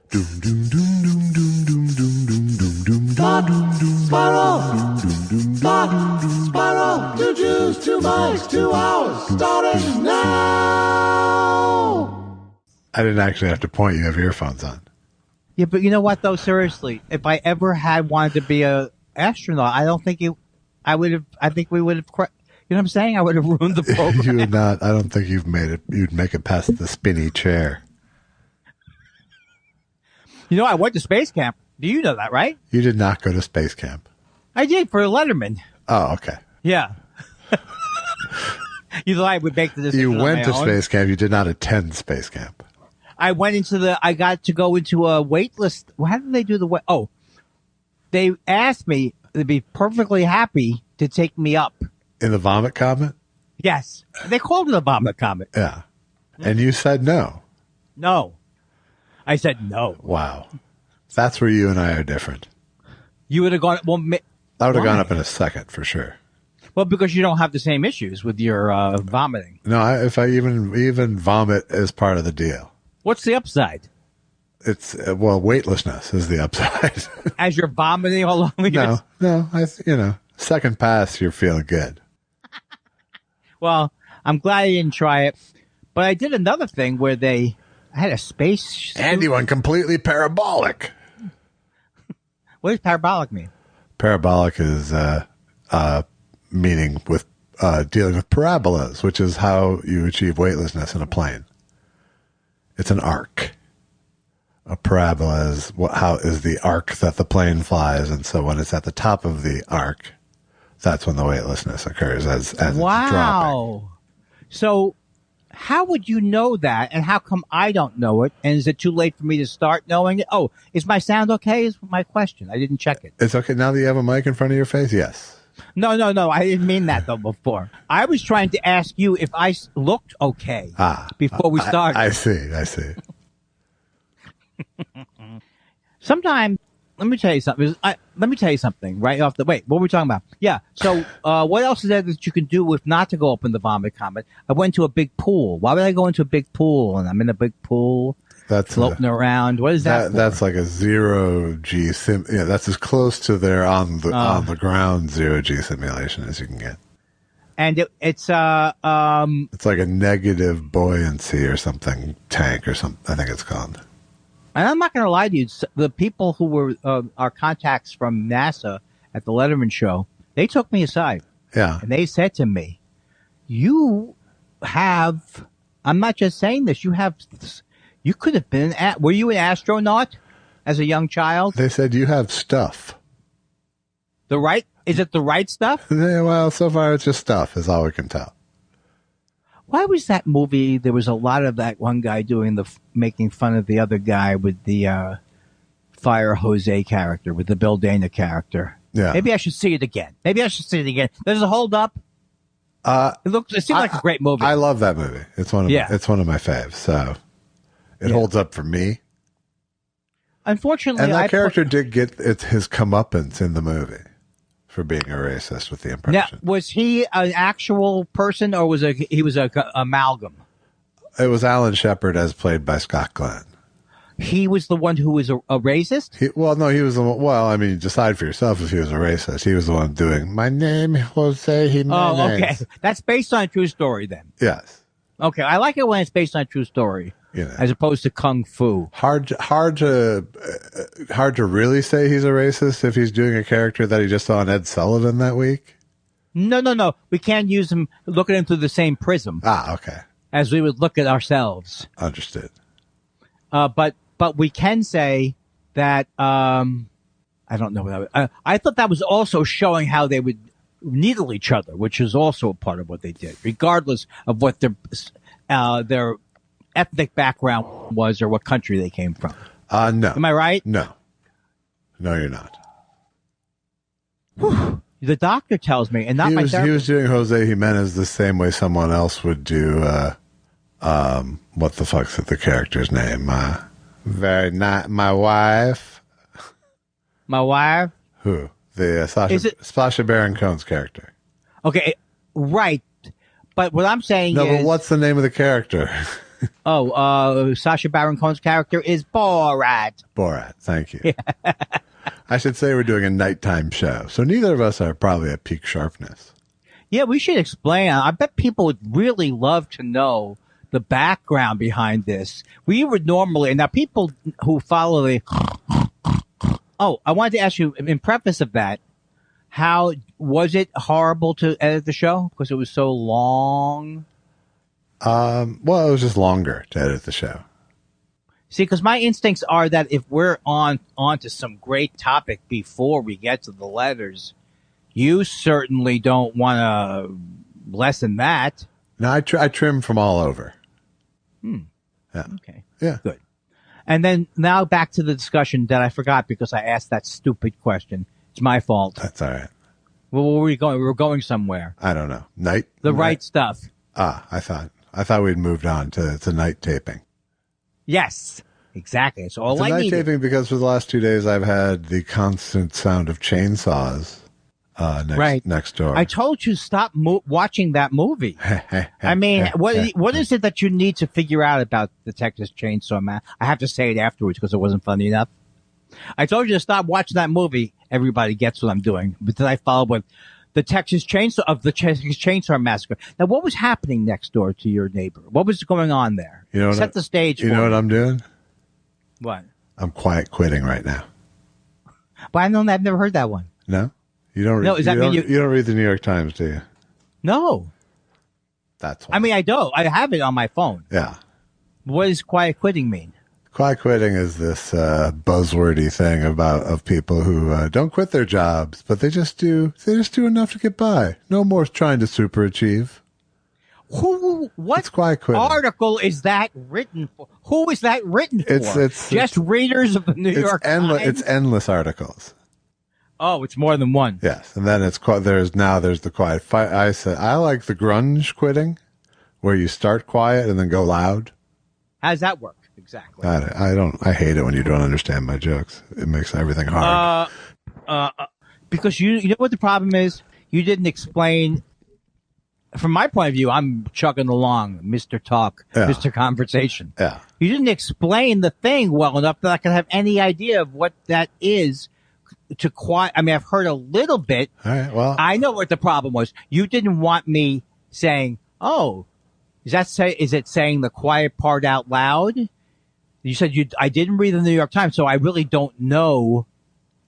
Spiral, 2 Jews, 2 mics, 2 hours, starting now. I didn't actually have to point. You have earphones on. Yeah, but you know what, though? Seriously, if I ever had wanted to be a astronaut, I don't think I would have. I think we would have. You know what I'm saying? I would have ruined the program. You would not. I don't think you've made it. You'd make it past the spinny chair. You know, I went to space camp. Do you know that, right? You did not go to space camp. I did for Letterman. Oh, okay. Yeah. You thought I would make the decision. You went to own? space camp. You did not attend space camp. I went into I got to go into a wait list. How did they do the wait? Oh, they asked me to be perfectly happy to take me up. In the vomit comet? Yes. They called it a vomit comet. Yeah. And you said no. No. I said no. Wow. That's where you and I are different. You would have gone, well, I would have gone up in a second for sure. Well, because you don't have the same issues with your vomiting. No, if I even vomit is part of the deal. What's the upside? It's weightlessness is the upside. As you're vomiting all over No, second pass, you're feeling good. Well, I'm glad I didn't try it, but I did another thing where I had a space suit. Andy went completely parabolic. What does parabolic mean? Parabolic is meaning with dealing with parabolas, which is how you achieve weightlessness in a plane. It's an arc. A parabola is the arc that the plane flies, and so when it's at the top of the arc, that's when the weightlessness occurs as it's dropping. So how would you know that, and how come I don't know it? And is it too late for me to start knowing it? Oh, is my sound okay? Is my question. I didn't check it. It's okay now that you have a mic in front of your face? Yes. No. I didn't mean that, though, before. I was trying to ask you if I looked okay before we started. I see. Sometimes, let me tell you something. Right off the wait. What were we talking about? Yeah. So, what else is there that you can do if not to go up in the vomit comet? I went to a big pool. Why would I go into a big pool? And I'm in a big pool. That's floating around. What is that? That's like a 0G sim. Yeah, that's as close to their on the ground 0G simulation as you can get. And it's like a negative buoyancy or something tank or something. I think it's called. And I'm not going to lie to you. The people who were our contacts from NASA at the Letterman show, they took me aside. Yeah. And they said to me, "You have. I'm not just saying this. You have." You could have been were you an astronaut as a young child? They said you have stuff. Is it the right stuff? Yeah, well, so far it's just stuff is all we can tell. Why was that movie? There was a lot of that one guy doing making fun of the other guy with the Fire Jose character, with the Bill Dana character. Yeah. Maybe I should see it again. Does it hold up? It seemed like a great movie. I love that movie. It's one of my faves. So it holds up for me. Unfortunately, and that character did get his comeuppance in the movie for being a racist with the impression. Now, was he an actual person, or was he was a amalgam? It was Alan Shepard as played by Scott Glenn. He was the one who was a racist? He was the one. Well, I mean, decide for yourself if he was a racist. He was the one doing, "My name is Jose Jimenez." Oh, okay. That's based on a true story then. Yes. Okay. I like it when it's based on a true story. As opposed to kung fu. Hard to really say he's a racist if he's doing a character that he just saw on Ed Sullivan that week. No. We can't use him. Look at him through the same prism. Okay. As we would look at ourselves. Understood. But we can say that I don't know what I thought that was also showing how they would needle each other, which is also a part of what they did, regardless of what their ethnic background was or what country they came from. No. Am I right? No, you're not. Whew. The doctor tells me, and not my therapist. He was doing Jose Jimenez the same way someone else would do, what the fuck's the character's name? My wife. My wife? Who? The Sacha Baron Cohen's character. Okay, right. But what I'm saying is... No, but what's the name of the character? Sacha Baron Cohen's character is Borat. Borat, thank you. I should say we're doing a nighttime show, so neither of us are probably at peak sharpness. Yeah, we should explain. I bet people would really love to know the background behind this. We would normally, now people who follow the, I wanted to ask you, in preface of that, how was it horrible to edit the show? Because it was so long? Well, it was just longer to edit the show. See, because my instincts are that if we're on to some great topic before we get to the letters, you certainly don't want to lessen that. No, I trim from all over. Yeah. Okay. Yeah. Good. And then now back to the discussion that I forgot because I asked that stupid question. It's my fault. That's all right. Well, where were we going? We were going somewhere. I don't know. Right stuff. I thought we'd moved on to night taping. Yes, exactly. It's all I night needed. taping because for the last 2 days I've had the constant sound of chainsaws next door. I told you stop watching that movie. I mean, what is it that you need to figure out about the Texas Chainsaw Man? I have to say it afterwards because it wasn't funny enough. I told you to stop watching that movie. Everybody gets what I'm doing. But then I followed with the Texas Chainsaw Massacre. Now, what was happening next door to your neighbor? What was going on there? Set the stage. You know what I'm doing? What? I'm quiet quitting right now. But I've never heard that one. No, you don't. No, does that mean you don't read the New York Times, do you? No. That's why. I mean, I don't. I have it on my phone. Yeah. What does quiet quitting mean? Quiet quitting is this buzzwordy thing of people who don't quit their jobs, but they just do enough to get by. No more trying to superachieve. What quiet quitting. Article is that written for? Who is that written for? It's readers of the New York Times. It's endless articles. Oh, it's more than one. Yes, and then there's the quiet fight. I like the grunge quitting, where you start quiet and then go loud. How does that work? Exactly. I hate it when you don't understand my jokes. It makes everything hard. Because you know what the problem is? You didn't explain. From my point of view, I'm chugging along, Mr. Talk, Mr. Conversation. Yeah. You didn't explain the thing well enough that I can have any idea of what that is to quiet. I mean, I've heard a little bit. All right. Well, I know what the problem was. You didn't want me saying, is it saying the quiet part out loud? You said I didn't read the New York Times, so I really don't know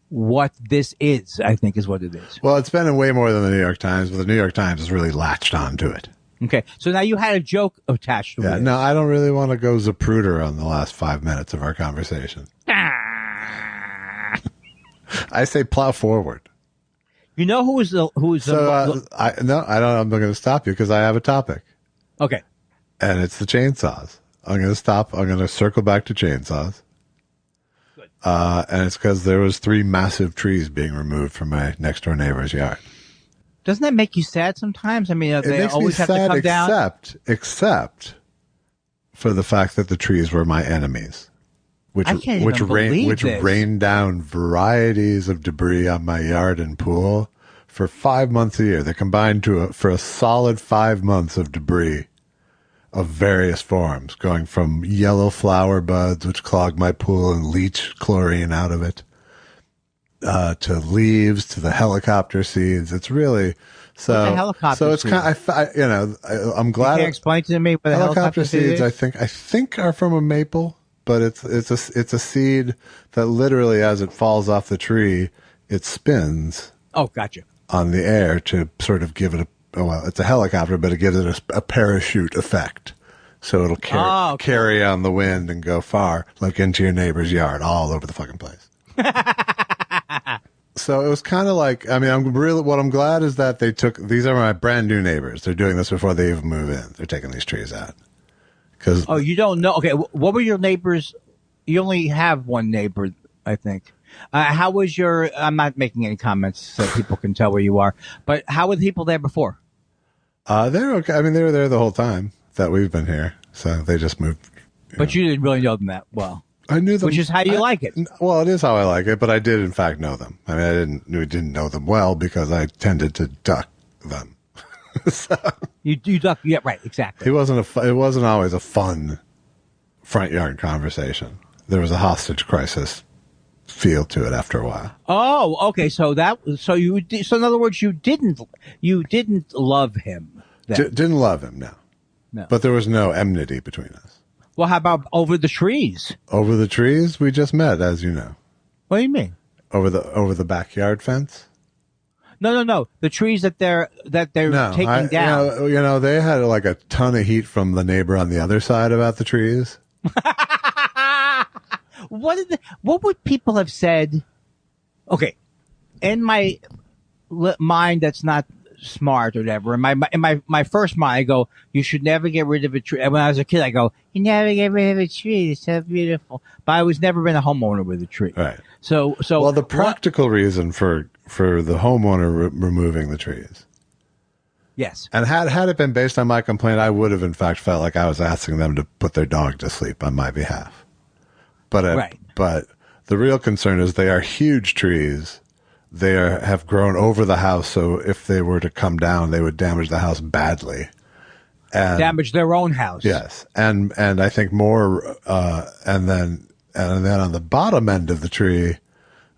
what this is, I think is what it is. Well, it's been in way more than the New York Times, but the New York Times has really latched onto it. Okay. So now you had a joke attached to it. Yeah, no, I don't really want to go Zapruder on the last 5 minutes of our conversation. I say plow forward. You know who is I'm not going to stop you because I have a topic. Okay. And it's the chainsaws. I'm going to stop. I'm going to circle back to chainsaws. Good. And it's because there was 3 massive trees being removed from my next door neighbor's yard. Doesn't that make you sad sometimes? I mean, they always have to come down. Except for the fact that the trees were my enemies, which rained down varieties of debris on my yard and pool for 5 months a year. They combined for a solid 5 months of debris of various forms, going from yellow flower buds, which clog my pool and leach chlorine out of it, to leaves, to the helicopter seeds. It's really so. It's kind of, I'm glad. You can explain to me what the helicopter seeds. I think are from a maple, but it's a seed that literally, as it falls off the tree, it spins. Oh, gotcha. On the air to sort of give it it's a helicopter, but it gives it a parachute effect. So it'll carry on the wind and go far, like into your neighbor's yard, all over the fucking place. So it was kind of like, I mean, what I'm glad is that these are my brand new neighbors. They're doing this before they even move in. They're taking these trees out. You don't know. Okay. What were your neighbors? You only have one neighbor, I think. How was I'm not making any comments so people can tell where you are, but how were the people there before? They're okay. I mean, they were there the whole time that we've been here. So they just moved. But you didn't really know them that well. I knew them. Which is how you like it. Well, it is how I like it, but I did in fact know them. I mean, I didn't know them well because I tended to duck them. So You duck. Yeah, right. Exactly. it wasn't always a fun front yard conversation. There was a hostage crisis feel to it after a while. Oh, okay. So in other words, you didn't love him. Then. Didn't love him, no. No. But there was no enmity between us. Well, how about over the trees? Over the trees, we just met, as you know. What do you mean? Over the backyard fence. No. The trees that they're taking down. You know, they had like a ton of heat from the neighbor on the other side about the trees. What would people have said? Okay, in my mind, that's not smart or whatever. In my first mind, I go, you should never get rid of a tree. And when I was a kid, I go, you never get rid of a tree. It's so beautiful. But I was never been a homeowner with a tree. Right. So well, the practical reason for the homeowner removing the trees. Yes. And had it been based on my complaint, I would have in fact felt like I was asking them to put their dog to sleep on my behalf. But the real concern is they are huge trees. They have grown over the house, so if they were to come down, they would damage the house badly. And damage their own house. Yes, and I think more, and then on the bottom end of the tree,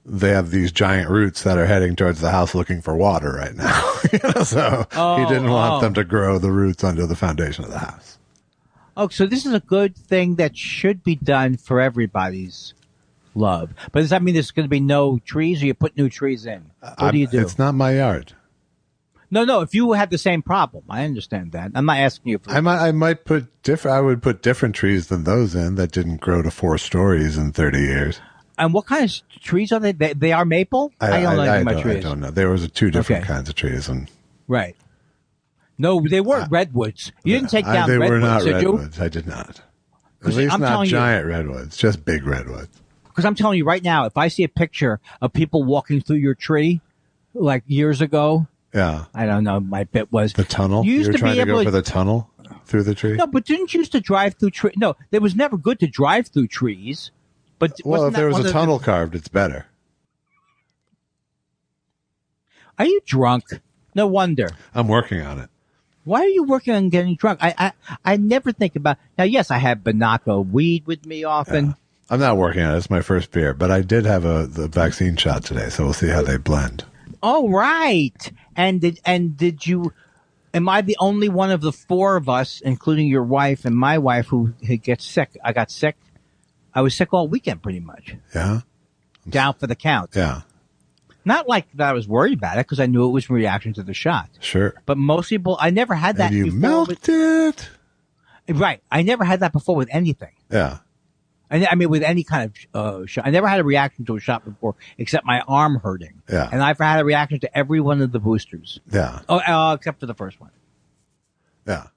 they have these giant roots that are heading towards the house looking for water right now. So he didn't want them to grow the roots under the foundation of the house. Oh, so this is a good thing that should be done for everybody's love. But does that mean there's going to be no trees, or you put new trees in? What do you do? It's not my yard. No. If you had the same problem, I understand that. I'm not asking you for. I might put different. I would put different trees than those in that didn't grow to 4 stories in 30 years. And what kind of trees are they? They are maple. I don't know anything about trees. I don't know. There was 2 different kinds of trees, and right. No, they weren't redwoods. You didn't take down redwoods. They were not did redwoods. You? I did not. At least not giant redwoods, just big redwoods. Because I'm telling you right now, if I see a picture of people walking through your tree, like years ago, yeah, I don't know. My bit was the tunnel. You were trying to go for the tunnel through the tree. No, but didn't you used to drive through trees? No, it was never good to drive through trees. But well, if there was a tunnel carved, it's better. Are you drunk? No wonder. I'm working on it. Why are you working on getting drunk? I never think about. Now, yes, I have Binaco weed with me often. Yeah. I'm not working on it. It's my first beer, but I did have the vaccine shot today, so we'll see how they blend. Oh, right. And did you? Am I the only one of the 4 of us, including your wife and my wife, who gets sick? I got sick. I was sick all weekend, pretty much. Yeah. Down for the count. Yeah. Not like that I was worried about it, because I knew it was in reaction to the shot. Sure. But most people, I never had that and you before. Melted. Right. I never had that before with anything. Yeah. I mean, with any kind of shot. I never had a reaction to a shot before, except my arm hurting. Yeah. And I've had a reaction to every one of the boosters. Yeah. Oh, except for the first one. Yeah.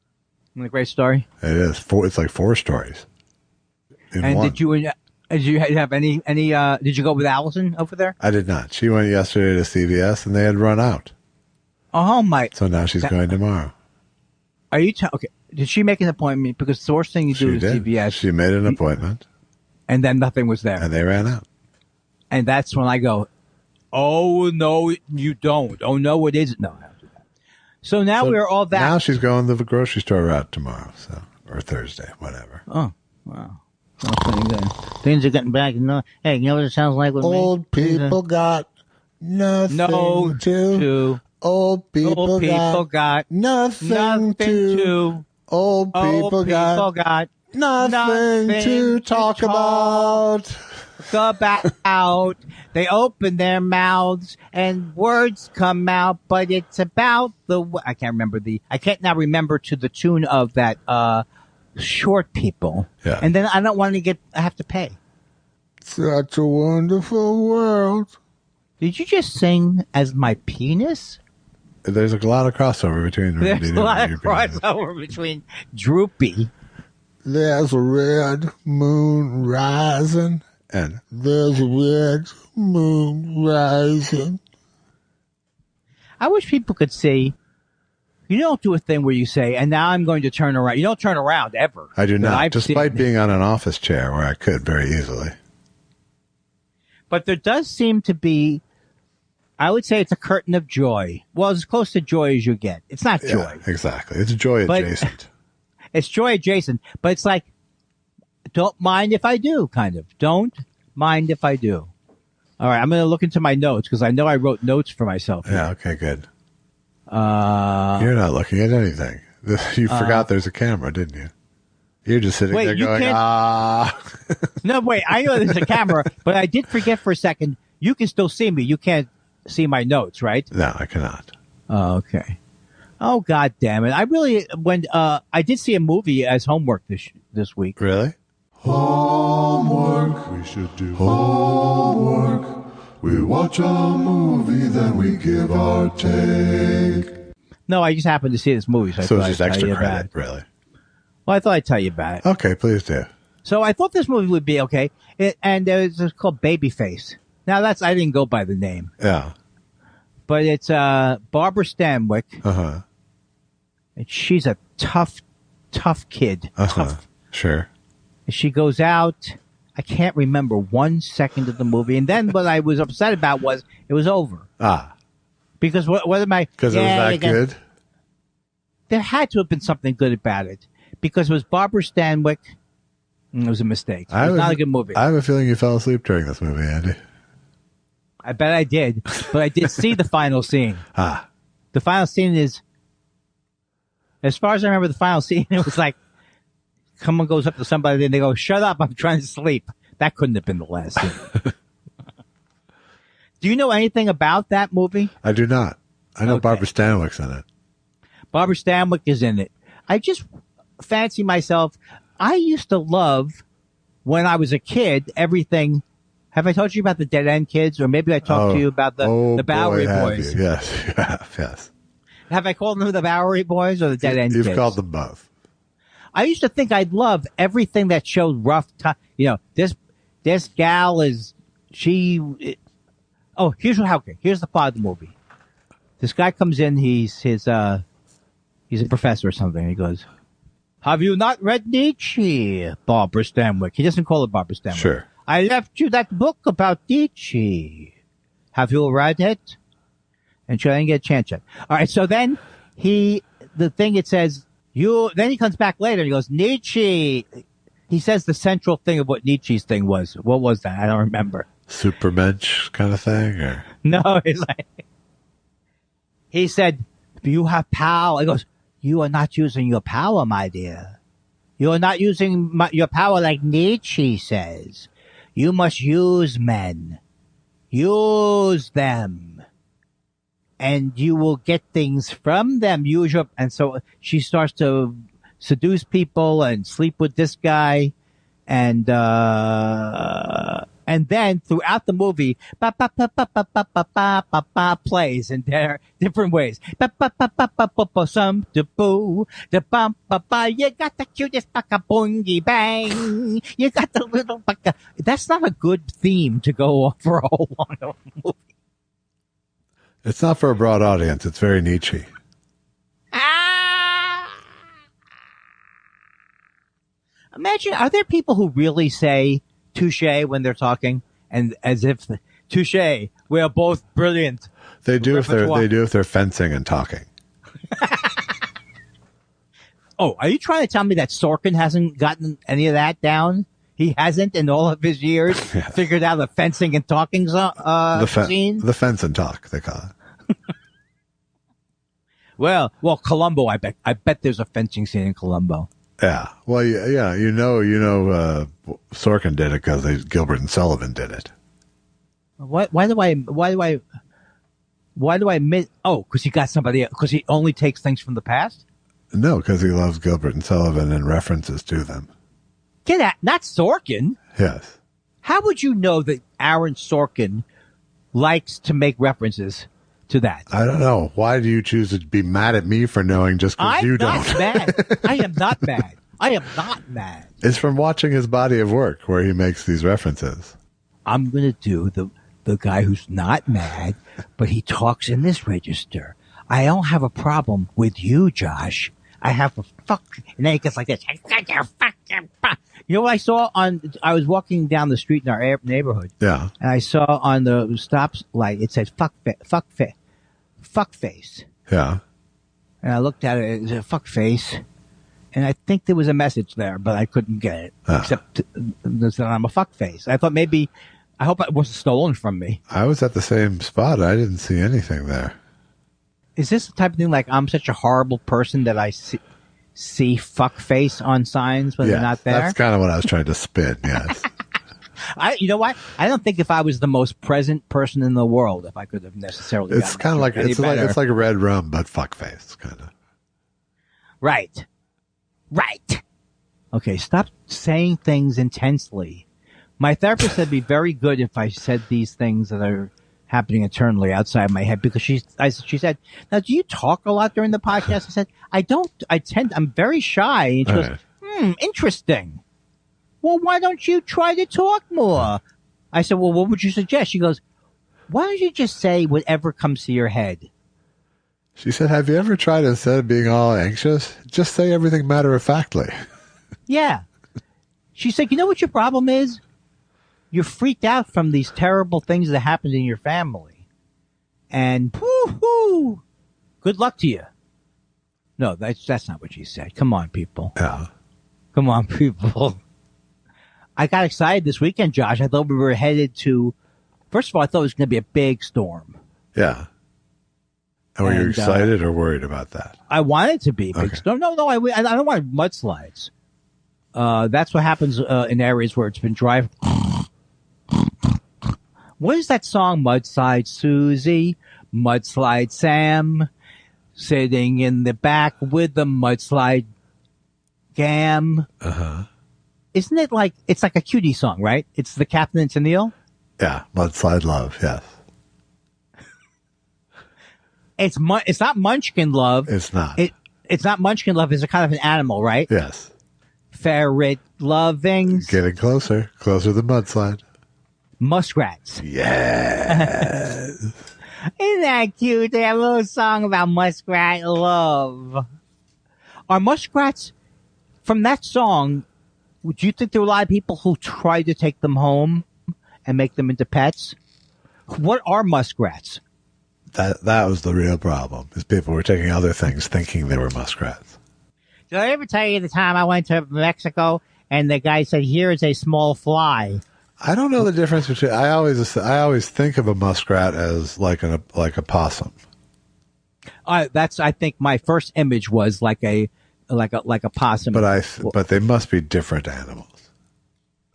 Isn't it a great story? It is. It's like 4 stories. And one. did you have any? Did you go with Allison over there? I did not. She went yesterday to CVS, and they had run out. Oh my! So now she's going tomorrow. Are you okay? Did she make an appointment? Because the worst thing you do is CVS. She made an appointment, and then nothing was there, and they ran out. And that's when I go, "Oh no, you don't. Oh no, it isn't. No, I don't do that." So now we're all that. Now she's going to the grocery store route tomorrow, or Thursday, whatever. Oh wow. Things are getting back. Hey, you know what it sounds like with old me? people got nothing to. Old people got nothing to. Old people got nothing to talk about. About. They open their mouths and words come out, but it's about I can't now remember to the tune of that short people. Yeah. And then I don't want to I have to pay. Such a wonderful world. Did you just sing as my penis? There's a lot of crossover between. There's a lot of crossover between Droopy. There's a red moon rising, and there's a red moon rising. I wish people could see. You don't do a thing where you say, and now I'm going to turn around. You don't turn around ever. I do not, despite being on an office chair where I could very easily. But there does seem to be I would say it's a curtain of joy. Well, as close to joy as you get. It's not joy. Yeah, exactly. It's joy adjacent. It's joy adjacent, but it's like, don't mind if I do, kind of. Don't mind if I do. All right, I'm going to look into my notes because I know I wrote notes for myself. Yeah, okay, good. You're not looking at anything. You forgot there's a camera, didn't you? You're just sitting there going, No, wait, I know there's a camera, but I did forget for a second. You can still see me. You can't see my notes, right? No, I cannot. Oh, okay. Oh, God damn it. I did see a movie as homework this week. Really? Homework, we should do homework. We watch a movie, then we give our take. No, I just happened to see this movie. So it's just extra credit, really? Well, I thought I'd tell you about it. Okay, please do. So I thought this movie would be okay. And it's called Babyface. Now, I didn't go by the name. Yeah. But it's Barbara Stanwyck. Uh-huh. And she's a tough kid. Uh-huh. Tough. Sure. And she goes out. I can't remember 1 second of the movie. And then what I was upset about was it was over. Ah. Because what am I... Because it was that good? There had to have been something good about it. Because it was Barbara Stanwyck. It was a mistake. It was not a good movie. I have a feeling you fell asleep during this movie, Andy. I bet I did. But I did see the final scene. Ah. The final scene is... As far as I remember the final scene, it was like... Someone goes up to somebody and they go, "Shut up, I'm trying to sleep." That couldn't have been the last scene. Do you know anything about that movie? I do not. I know Barbara Stanwyck's in it. Barbara Stanwyck is in it. I just fancy myself. I used to love, when I was a kid, everything. Have I told you about the Dead End Kids? Or maybe I talked to you about the Bowery Boys. You. Yes, you have, yes. Have I called them the Bowery Boys or the Dead End Kids? You've called them both. I used to think I'd love everything that showed rough time. You know, this gal is, here's the plot of the movie. This guy comes in, he's a professor or something. He goes, "Have you not read Nietzsche, Barbara Stanwyck?" He doesn't call it Barbara Stanwyck. Sure. "I left you that book about Nietzsche. Have you read it?" And she didn't get a chance yet. All right, so then it says, then he comes back later and he goes, "Nietzsche." He says the central thing of what Nietzsche's thing was. What was that? I don't remember. Supermensch kind of thing? Or? No, he said, "You have power." He goes, "You are not using your power, my dear. You are not using your power like Nietzsche says. You must use men. Use them. And you will get things from them." And so she starts to seduce people and sleep with this guy. And then throughout the movie, plays in their different ways. You got the cutest baka boingy bang. You got the little baka. That's not a good theme to go for a whole long movie. It's not for a broad audience. It's very Nietzsche. Imagine, are there people who really say touche when they're talking? And as if, touche, we are both brilliant. They do if they're fencing and talking. Oh, are you trying to tell me that Sorkin hasn't gotten any of that down? He hasn't in all of his years figured out the fencing and talking scene? The fence and talk, they call it. Well, Columbo, I bet there's a fencing scene in Columbo. Yeah. Well, yeah, Sorkin did it because Gilbert and Sullivan did it. Why do I admit? Oh, because he got somebody else, because he only takes things from the past? No, because he loves Gilbert and Sullivan and references to them. Get out, not Sorkin. Yes. How would you know that Aaron Sorkin likes to make references to that? I don't know. Why do you choose to be mad at me for knowing just because you don't? I'm not mad. I am not mad. I am not mad. It's from watching his body of work where he makes these references. I'm going to do the guy who's not mad, but he talks in this register. I don't have a problem with you, Josh. I have a fuck. And then he gets like this. You know what I saw I was walking down the street in our neighborhood. Yeah. And I saw on the stop light, it said fuck face. Yeah. And I looked at it, it said fuck face. And I think there was a message there, but I couldn't get it. Except that I'm a fuck face. I thought maybe, I hope it wasn't stolen from me. I was at the same spot. I didn't see anything there. Is this the type of thing like I'm such a horrible person that I see fuck face on signs when they're not there? That's kind of what I was trying to spin, yes. You know what? I don't think if I was the most present person in the world, if I could have necessarily. It's kind of like it's like red rum, but fuckface, kind of. Right. Okay, stop saying things intensely. My therapist said it'd be very good if I said these things that are happening internally outside my head because she said, "Now, do you talk a lot during the podcast?" I said, "I don't. I'm very shy." And she goes, "Interesting. Well, why don't you try to talk more?" I said, "Well, what would you suggest?" She goes, "Why don't you just say whatever comes to your head?" She said, "Have you ever tried, instead of being all anxious, just say everything matter-of-factly?" Yeah. She said, "You know what your problem is? You're freaked out from these terrible things that happened in your family. And woo-hoo, good luck to you." No, that's not what she said. Come on, people. Yeah. Come on, people. I got excited this weekend, Josh. I thought we were headed to, first of all, I thought it was going to be a big storm. Yeah. And were you excited or worried about that? I wanted it to be a big storm. No, I don't want mudslides. That's what happens in areas where it's been dry. What is that song? Mudslide Susie, Mudslide Sam, sitting in the back with the mudslide gam. Isn't it like, it's like a cutie song, right? It's the Captain and Tennille? Yeah, Mudslide Love, yes. It's not Munchkin Love. It's not. It's not Munchkin Love. It's a kind of an animal, right? Yes. Ferret loving. Getting closer than Mudslide. Muskrats. Yes. Isn't that cute? They have a little song about muskrat love. Are muskrats, from that song, would you think there were a lot of people who tried to take them home and make them into pets? What are muskrats? That was the real problem, is people were taking other things thinking they were muskrats. Did I ever tell you the time I went to Mexico and the guy said, "Here is a small fly"? I don't know the difference between. I always think of a muskrat as like a possum. I think my first image was like a possum. But they must be different animals.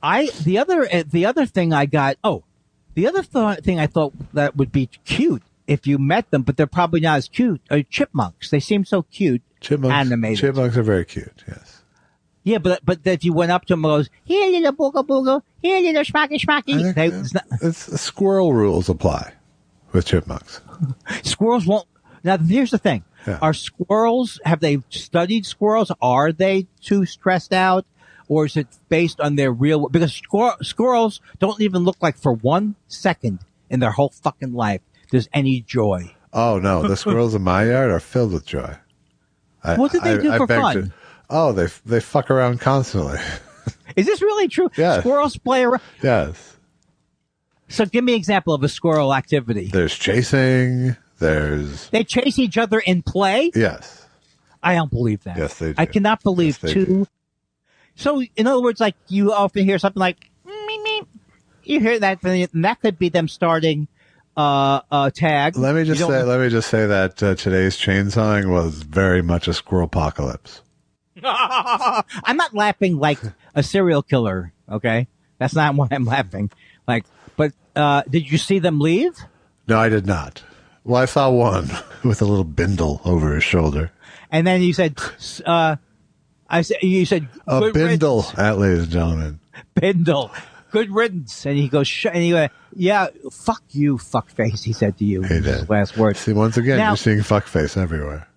The other thing I thought that would be cute if you met them, but they're probably not as cute, are chipmunks. They seem so cute. Animated. Chipmunks are very cute, yes. Yeah, but if you went up to them and goes, "Here, little booga booga, here, little schmacky schmacky." Squirrel rules apply with chipmunks. Squirrels won't. Now, here's the thing. Yeah. Are squirrels, have they studied squirrels? Are they too stressed out? Or is it based on their real, because squirrels don't even look like for 1 second in their whole fucking life there's any joy. Oh, no. The squirrels in my yard are filled with joy. What did they do for fun? They fuck around constantly. Is this really true? Yes. Squirrels play around? Yes. So give me an example of a squirrel activity. There's chasing. They chase each other in play? Yes. I don't believe that. Yes, they do. I cannot believe Yes, they do. So, in other words, like, you often hear something like, meep, meep. You hear that, and that could be them starting tag. Let me just say that today's chainsawing was very much a squirrel apocalypse. I'm not laughing like a serial killer, okay? That's not why I'm laughing. But did you see them leave? No, I did not. Well, I saw one with a little bindle over his shoulder. And then you said, you said, a bindle, ladies and gentlemen. Bindle. Good riddance. And he goes, and he went, "Yeah, fuck you, fuckface," he said to you. He did. His last word. See, once again, now, you're seeing fuckface everywhere.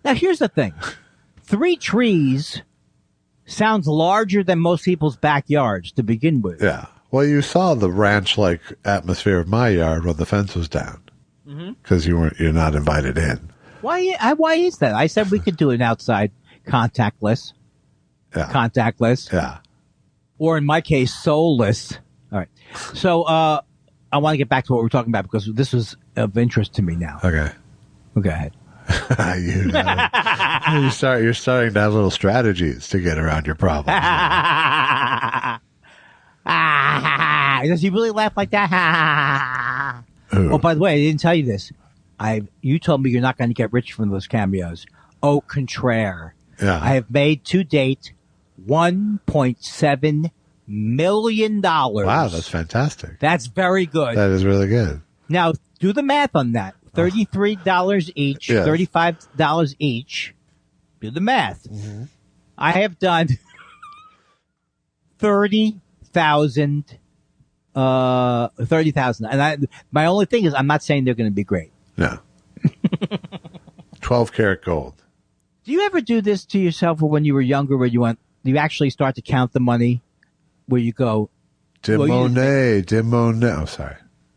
Now, here's the thing. 3 trees sounds larger than most people's backyards to begin with. Yeah. Well, you saw the ranch-like atmosphere of my yard when the fence was down. Because you're not invited in. Why is that? I said we could do an outside contactless. Yeah. Contactless. Yeah. or in my case, soulless. All right. So I want to get back to what we're talking about because this was of interest to me now. Okay. Go ahead. You're starting to have little strategies to get around your problems. Does he really laugh like that? Who? Oh, by the way, I didn't tell you this. You told me you're not going to get rich from those cameos. Au contraire. Yeah. I have made to date $1.7 million. Wow, that's fantastic. That's very good. That is really good. Now, do the math on that. $33 each, Yes. $35 each. Do the math. Mm-hmm. I have done 30,000. 30,000. And my only thing is, I'm not saying they're going to be great. No. 12 karat gold. Do you ever do this to yourself, or when you were younger, where you actually start to count the money, where you go, Demonet. Oh, sorry.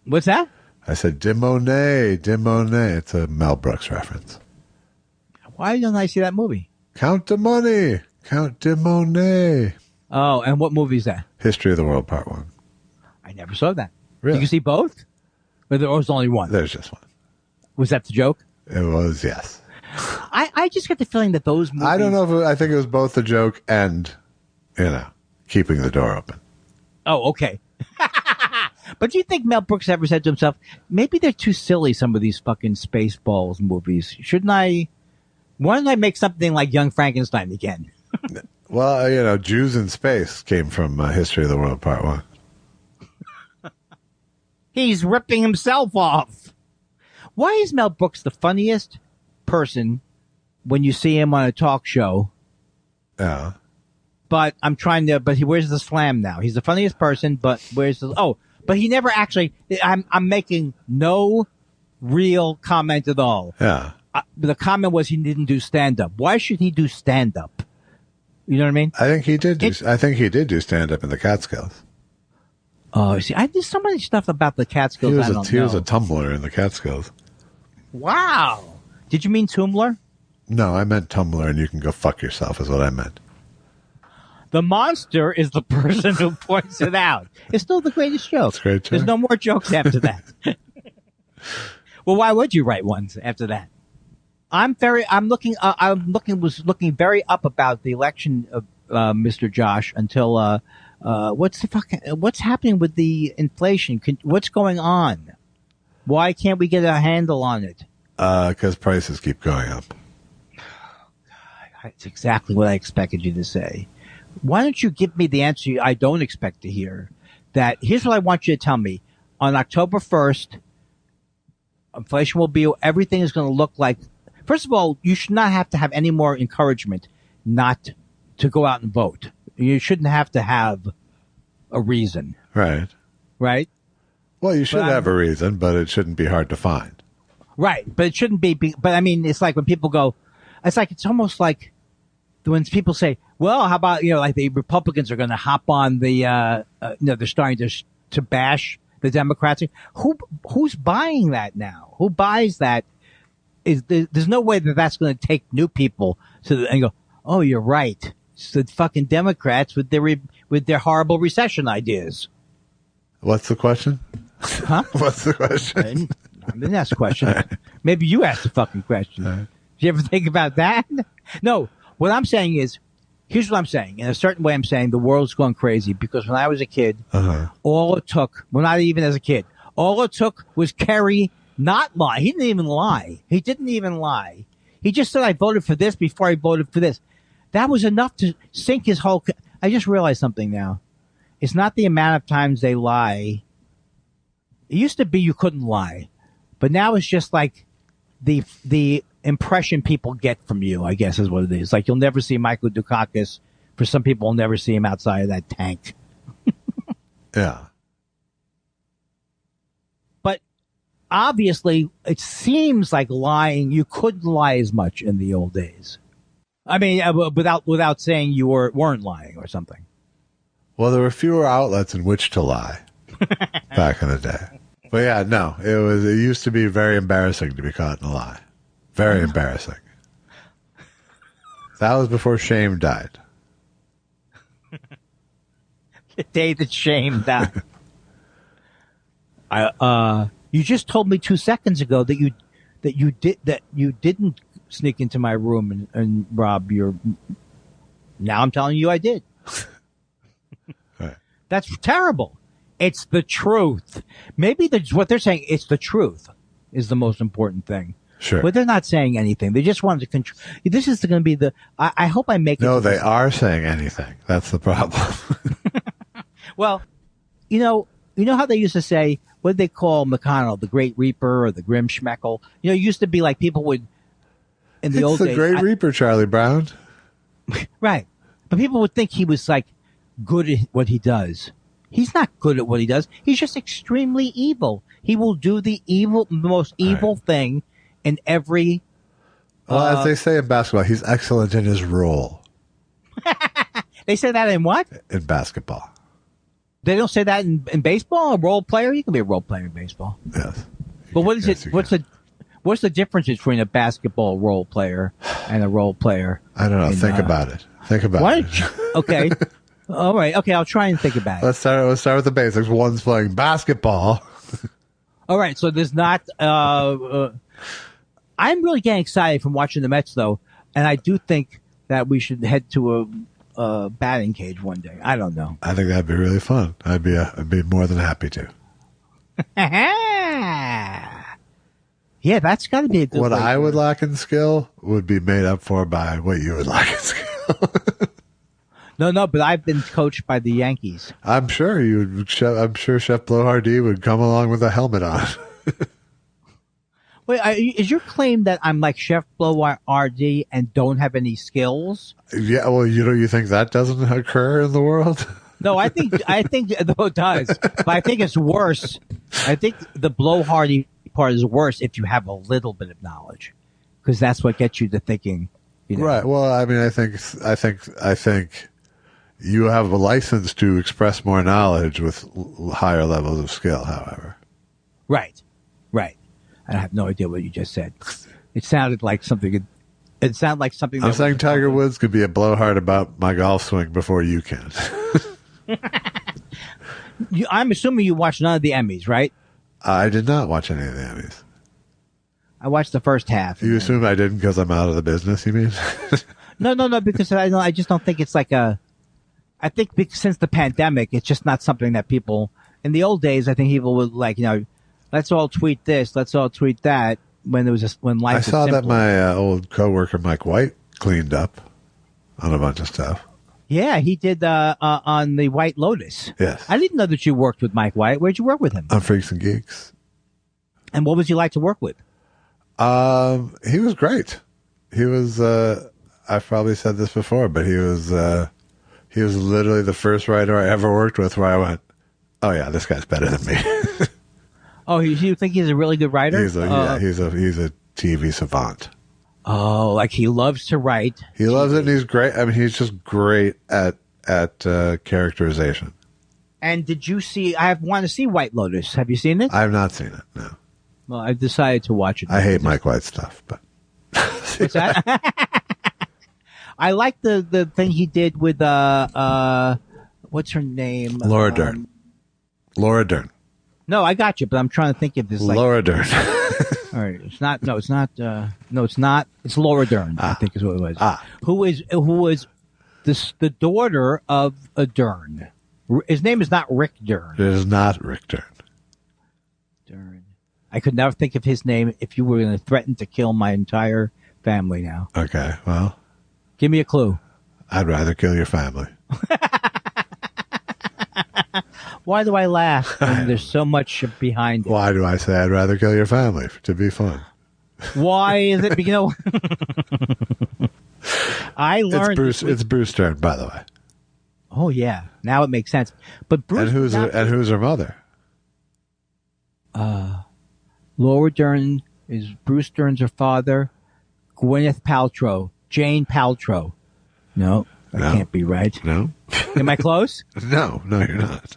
what's that? I said Demonet. It's a Mel Brooks reference. Why don't I see that movie? Count the money. Count Demonet. Oh, and what movie is that? History of the World, Part 1. I never saw that. Really? Did you see both? Or there was only one? There's just one. Was that the joke? It was, yes. I just get the feeling that those movies... I don't know I think it was both a joke and, keeping the door open. Oh, okay. But do you think Mel Brooks ever said to himself, maybe they're too silly, some of these fucking Spaceballs movies. Why don't I make something like Young Frankenstein again? Well, Jews in Space came from History of the World, Part 1. He's ripping himself off. Why is Mel Brooks the funniest person when you see him on a talk show? Yeah. But he wears the slam now. He's the funniest person, but but he never actually, I'm making no real comment at all. Yeah. The comment was he didn't do stand-up. Why should he do stand-up? You know what I mean? I think he did do stand-up in the Catskills. Oh, see, I did so many stuff about the Catskills. He was a tumbler in the Catskills. Wow. Did you mean Tumblr? No, I meant tumbler, and you can go fuck yourself is what I meant. The monster is the person who points it out. It's still the greatest joke. It's a great joke. There's no more jokes after that. Well, why would you write ones after that? Was looking very up about the election of Mr. Josh until what's happening with the inflation? What's going on? Why can't we get a handle on it? Because prices keep going up. It's exactly what I expected you to say. Why don't you give me the answer I don't expect to hear? That here's what I want you to tell me. On October 1st, inflation will be, everything is going to look like, first of all, you should not have to have any more encouragement not to go out and vote. You shouldn't have to have a reason. Right. Right? Well, you should have a reason, but it shouldn't be hard to find. Right. But it shouldn't be, but I mean, it's like when people go, it's almost like when people say, well, how about, like the Republicans are going to hop on they're starting to bash the Democrats. Who's buying that now? Who buys that? There's no way that's going to take new people and go, oh, you're right. It's the fucking Democrats with their horrible recession ideas. What's the question? Huh? What's the question? I didn't ask a question. Maybe you asked the fucking question. Did you ever think about that? No. What I'm saying is, here's what I'm saying. In a certain way, I'm saying the world's going crazy because when I was a kid, all it took, well, not even as a kid, all it took was Kerry not lie. He didn't even lie. He just said, I voted for this before I voted for this. That was enough to sink his whole. I just realized something now. It's not the amount of times they lie. It used to be you couldn't lie, but now it's just like the impression people get from you, I guess is what it is. Like you'll never see Michael Dukakis. For some people, will never see him outside of that tank. Yeah. But obviously, it seems like lying. You couldn't lie as much in the old days. I mean, without saying you weren't lying or something. Well, there were fewer outlets in which to lie back in the day. But yeah, no, it used to be very embarrassing to be caught in a lie. Very embarrassing. That was before shame died. day that shame that. You just told me 2 seconds ago that you didn't sneak into my room and rob your. Now I'm telling you I did. Right. That's terrible. It's the truth. Maybe what they're saying. It's the truth is the most important thing. Sure. But they're not saying anything. They just wanted to control. This is going to be the. I hope I make it. No, they are saying anything. That's the problem. Well, you know how they used to say, what did they call McConnell, the Great Reaper or the Grim Schmeckle? You know, it used to be like people would, in the old days. It's the Great Reaper, Charlie Brown. Right. But people would think he was like good at what he does. He's not good at what he does. He's just extremely evil. He will do the most evil thing in every. Well, as they say in basketball, he's excellent in his role. They say that in what? In basketball. They don't say that in baseball. A role player, you can be a role player in baseball. Yes. But what is Yes, it? What's the difference between a basketball role player and a role player? I don't know. Think about it. Think about it. Okay. All right. Okay. I'll try and think about it. Let's start with the basics. One's playing basketball. All right. So there's not. I'm really getting excited from watching the Mets, though, and I do think that we should head to a batting cage one day. I don't know. I think that'd be really fun. I'd be more than happy to. Yeah, that's got to be a good. What I would lack in skill would be made up for by what you would lack in skill. No, but I've been coached by the Yankees. I'm sure I'm sure Chef Blowhard would come along with a helmet on. Wait, is your claim that I'm like Chef Blowhard and don't have any skills? Yeah, well, you think that doesn't occur in the world? No, I think though it does, but I think it's worse. I think the blowhardy part is worse if you have a little bit of knowledge, because that's what gets you to thinking. You know. Right. Well, I mean, I think you have a license to express more knowledge with higher levels of skill. However, right. I have no idea what you just said. It sounded like something. It sounded like something. I'm saying Tiger Woods could be a blowhard about my golf swing before you can. I'm assuming you watched none of the Emmys, right? I did not watch any of the Emmys. I watched the first half. You assume I didn't because I'm out of the business, you mean? No, because I just don't think it's like a. I think since the pandemic, it's just not something that people. In the old days, I think people would like, let's all tweet this, let's all tweet that. When life. I saw was that my old coworker Mike White cleaned up on a bunch of stuff. Yeah, he did on the White Lotus. Yes. I didn't know that you worked with Mike White. Where'd you work with him? On Freaks and Geeks. And what was he like to work with? He was great. He was. I've probably said this before, but he was literally the first writer I ever worked with where I went, "Oh yeah, this guy's better than me." Oh, you think he's a really good writer? He's a TV savant. Oh, like he loves to write. He loves it, and he's great. I mean, he's just great at characterization. And did you see? I want to see White Lotus. Have you seen it? I have not seen it. No. Well, I've decided to watch it. I hate Mike White stuff, but what's that? I like the thing he did with what's her name? Laura Dern. Laura Dern. No, I got you, but I'm trying to think of this. Laura Dern. All right, it's not. No, it's not. No, it's not. It's Laura Dern. I think is what it was. Who was the daughter of a Dern? His name is not Rick Dern. It is not Rick Dern. Dern. I could never think of his name if you were going to threaten to kill my entire family now. Okay, well. Give me a clue. I'd rather kill your family. Why do I laugh when there's so much behind it? Why do I say I'd rather kill your family? To be fun. Why is it? I learned. It's Bruce Dern, by the way. Oh yeah, now it makes sense. But Bruce. And who's her mother? Laura Dern is Bruce Dern's her father. Gwyneth Paltrow, Jane Paltrow. No, that can't be right. No. Am I close? No, you're not.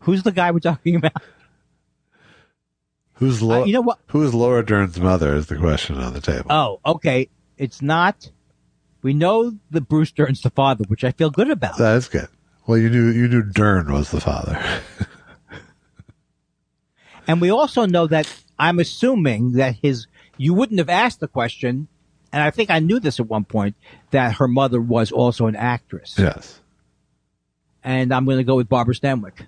Who's the guy we're talking about? Who's you know what? Who is Laura Dern's mother? Is the question on the table? Oh, okay. It's not. We know that Bruce Dern's the father, which I feel good about. That is good. Well, you knew Dern was the father. And we also know that I'm assuming that you wouldn't have asked the question, and I think I knew this at one point, that her mother was also an actress. Yes. And I'm going to go with Barbara Stanwyck.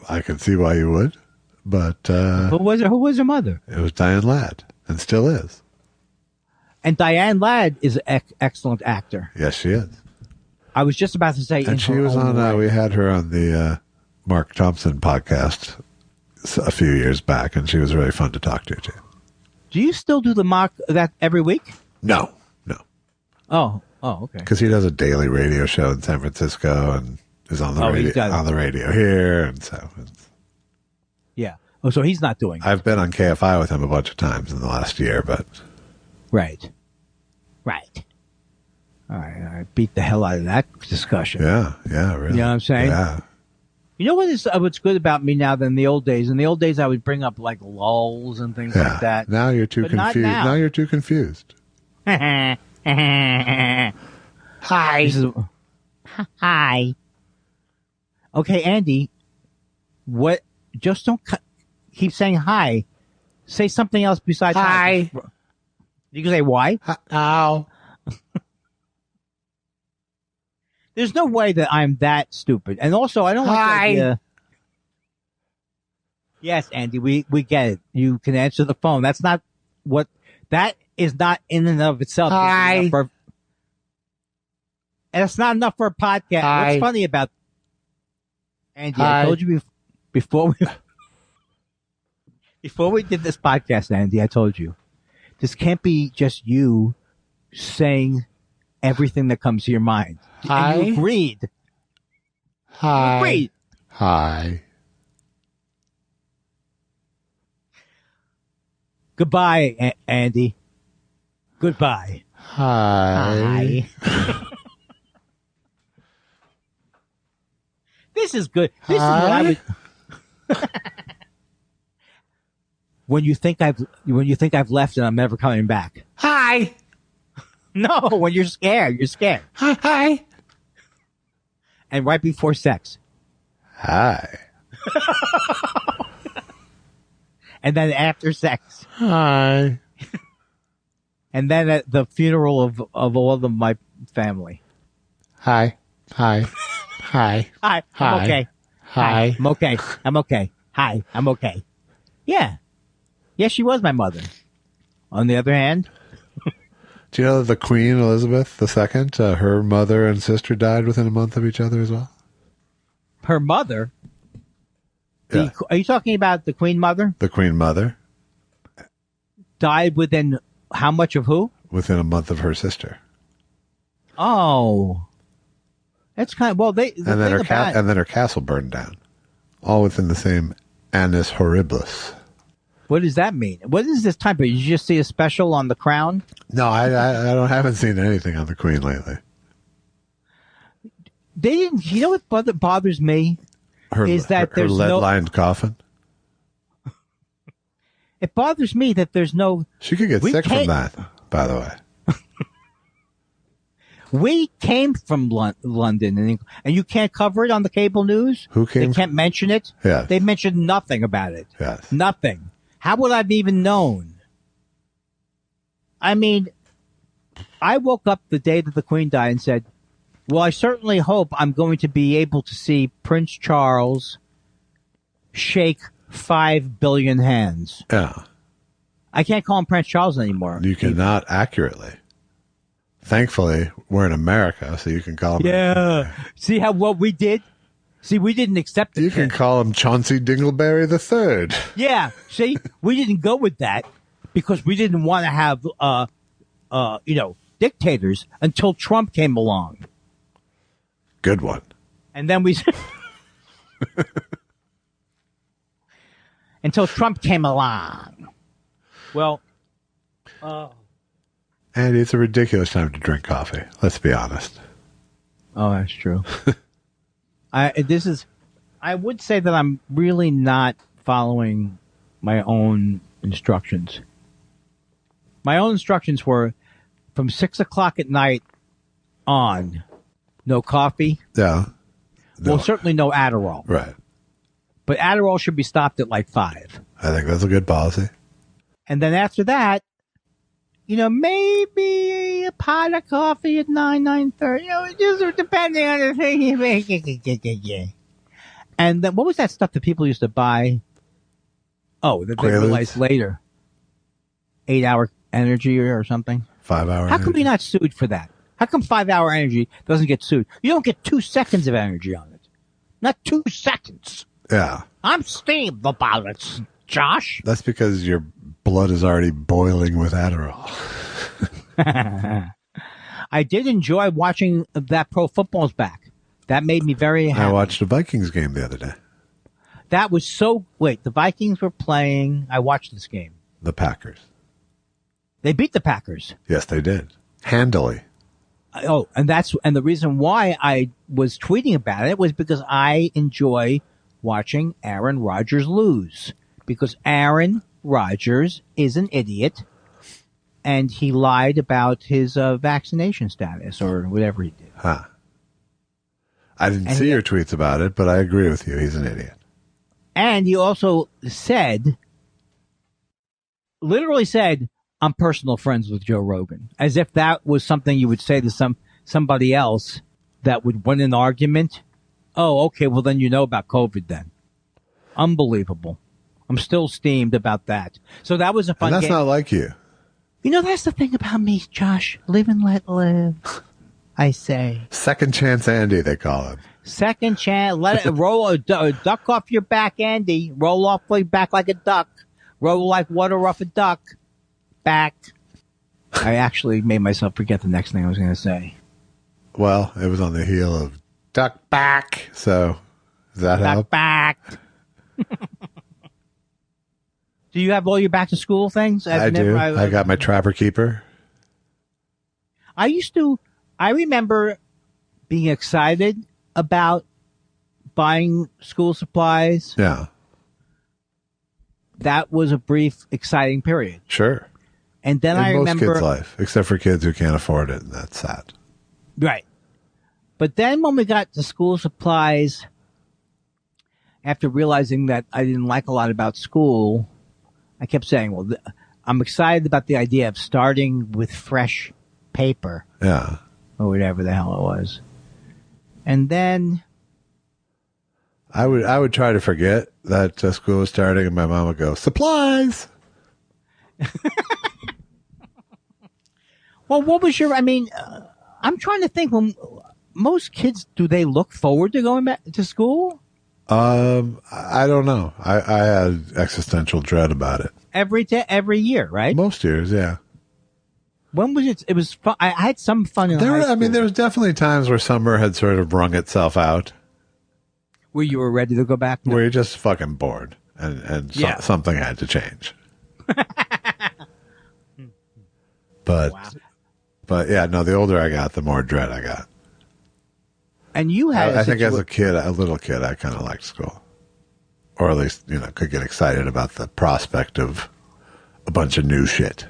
I can see why you would, but Who was her mother? it was Diane Ladd, and still is. And Diane Ladd is an excellent actor. Yes, she is. I was just about to say, And she was on. We had her on the Mark Thompson podcast a few years back, and she was really fun to talk to too. Do you still do the mock that every week? No. Oh, okay. Because he does a daily radio show in San Francisco and is on the radio here, and so yeah. Oh, so he's not doing it. I've been on KFI with him a bunch of times in the last year, but right. All right. Beat the hell out of that discussion. yeah, really. You know what I'm saying? Yeah. You know what's good about me now than the old days? In the old days, I would bring up like lulls and things like that. Now you're too But not confused. now. Now you're too confused. Hi. Hi. Okay, Andy. What? Just don't keep saying hi. Say something else besides hi. You can say why? Ow. There's no way that I'm that stupid. And also, I don't like the idea. Yes, Andy, we get it. You can answer the phone. That is not in and of itself. Hi. And it's not enough for a podcast. Hi. What's funny about Andy? Hi. I told you before we did this podcast, Andy, I told you this can't be just you saying everything that comes to your mind. Hi. And you agreed. Hi. Agreed. Hi. Goodbye, Andy. Goodbye. Hi. This is good. This is what I would. When you think I've left and I'm never coming back. Hi. No, when you're scared, Hi. And right before sex. Hi. And then after sex. Hi. And then at the funeral of all of my family. Hi. Hi. Hi. Hi, Hi. I'm okay. Hi. I'm okay. I'm okay. Hi, I'm okay. Yeah. Yeah, she was my mother. On the other hand, Do you know that the Queen Elizabeth II, her mother and sister died within a month of each other as well? her mother. Yeah. Are you talking about the Queen Mother? The Queen Mother Died within how much of who? within a month of her sister, Oh, that's kind of well. and then her castle burned down, all within the same annus horribilis. What does that mean? What is this type of? You just see a special on the Crown? No, I haven't seen anything on the Queen lately. They didn't. You know what bothers me? Is that her there's no- lead-lined coffin? It bothers me that there's no. She could get We sick from can't- that, by the way. We came from London, and you can't cover it on the cable news. Who came They can't mention it. Yes. They mentioned nothing about it. Yes. Nothing. How would I have even known? I mean, I woke up the day that the Queen died and said, well, I certainly hope I'm going to be able to see Prince Charles shake 5 billion hands. Yeah. I can't call him Prince Charles anymore. You cannot accurately. Thankfully, we're in America, so you can call him. Yeah. See what we did? See, we didn't accept it. You can call him Chauncey Dingleberry III. Yeah. See, we didn't go with that because we didn't want to have, dictators until Trump came along. Good one. And then we, until Trump came along. Well, Andy, it's a ridiculous time to drink coffee. Let's be honest. oh, that's true. I would say that I'm really not following my own instructions. My own instructions were from 6 o'clock at night on, no coffee, Yeah. Well, certainly no Adderall. Right. But Adderall should be stopped at like 5. I think that's a good policy. And then after that, maybe a pot of coffee at 9:30. Just depending on the thing you make. And then what was that stuff that people used to buy? Oh, that they realized later. 8-hour energy or something. 5-hour How come energy. you're not sued for that? How come 5-hour energy doesn't get sued? You don't get 2 seconds of energy on it. Not 2 seconds. Yeah. I'm steamed about it, Josh. That's because your blood is already boiling with Adderall. I did enjoy watching that pro football's back. That made me very happy. I watched a Vikings game the other day. That was so... Wait, the Vikings were playing... I watched this game. The Packers. They beat the Packers. Yes, they did. Handily. Oh, and the reason why I was tweeting about it was because I enjoy watching Aaron Rodgers lose. Because Aaron Rodgers is an idiot, and he lied about his vaccination status or whatever he did. Huh. I didn't see your tweets about it, but I agree with you. He's an idiot. And he also literally said, I'm personal friends with Joe Rogan, as if that was something you would say to somebody else that would win an argument. Oh, okay, well then you know about COVID then. Unbelievable. I'm still steamed about that. So that was a fun And that's game. not like you. That's the thing about me, Josh. Live and let live, I say. Second chance Andy, they call him. Second chance. Let it roll a duck off your back, Andy. Roll off your back like a duck. Roll like water off a duck. Back. I actually made myself forget the next thing I was going to say. Well, it was on the heel of duck back. So, does that help? Back. Do you have all your back to school things? I do. I got my Trapper Keeper. I remember being excited about buying school supplies. Yeah. That was a brief, exciting period. Sure. And then I most remember... kids' life, except for kids who can't afford it, and that's sad. Right. But then when we got to school supplies, after realizing that I didn't like a lot about school, I kept saying, well, I'm excited about the idea of starting with fresh paper. Yeah. Or whatever the hell it was. And then... I would try to forget that school was starting, and my mom would go, supplies! Well, what was your... I'm trying to think. When most kids, do they look forward to going back to school? I don't know. I had existential dread about it. Every year, right? Most years, yeah. When was it? It was fun. I had some fun in high school. There was definitely times where summer had sort of wrung itself out. Where you were ready to go back? Where you're just fucking bored, and Yeah. something had to change. But, Wow. but yeah, no, the older I got, the more dread I got. And you had... I think as a little kid, I kind of liked school. Or at least, could get excited about the prospect of a bunch of new shit.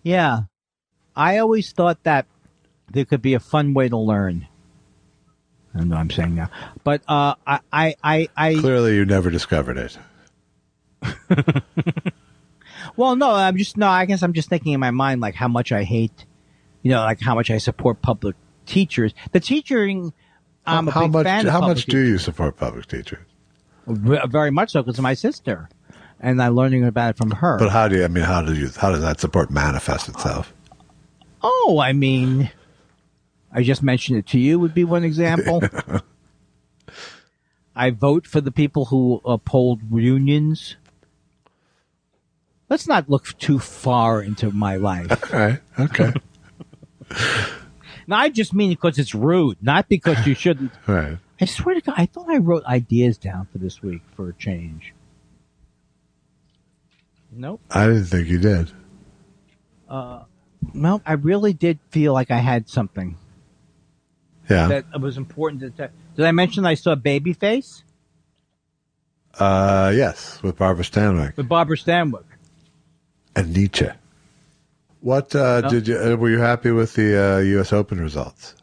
Yeah. I always thought that there could be a fun way to learn. I don't know what I'm saying now. But I Clearly you never discovered it. Well, no, I guess I'm just thinking in my mind like how much I hate, like how much I support public teachers. The teaching, I'm a big fan of How public much do you support public teachers? Very much so, because of my sister, and I'm learning about it from her. But how does that support manifest itself? Oh, I just mentioned it to you would be one example. I vote for the people who uphold unions. Let's not look too far into my life. All right. Okay. No, I just mean because it's rude, not because you shouldn't. Right. I swear to God, I thought I wrote ideas down for this week for a change. Nope. I didn't think you did. No, I really did feel like I had something Yeah. that was important to tell. Did I mention I saw Babyface? Yes, with Barbara Stanwyck With Barbara Stanwyck. and Nietzsche. What were you happy with the U.S. Open results?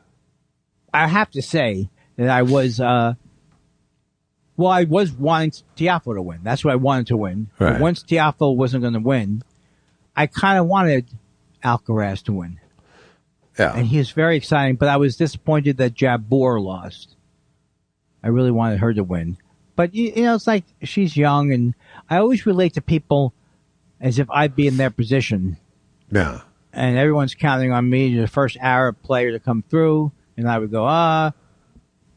I have to say And I was, I was wanting Tiafoe to win. That's what I wanted to win. Right. But once Tiafoe wasn't going to win, I kind of wanted Alcaraz to win. Yeah. And he is very exciting, but I was disappointed that Jabeur lost. I really wanted her to win. But, you know, it's like she's young, and I always relate to people as if I'd be in their position. Yeah. And everyone's counting on me, the first Arab player to come through. And I would go, am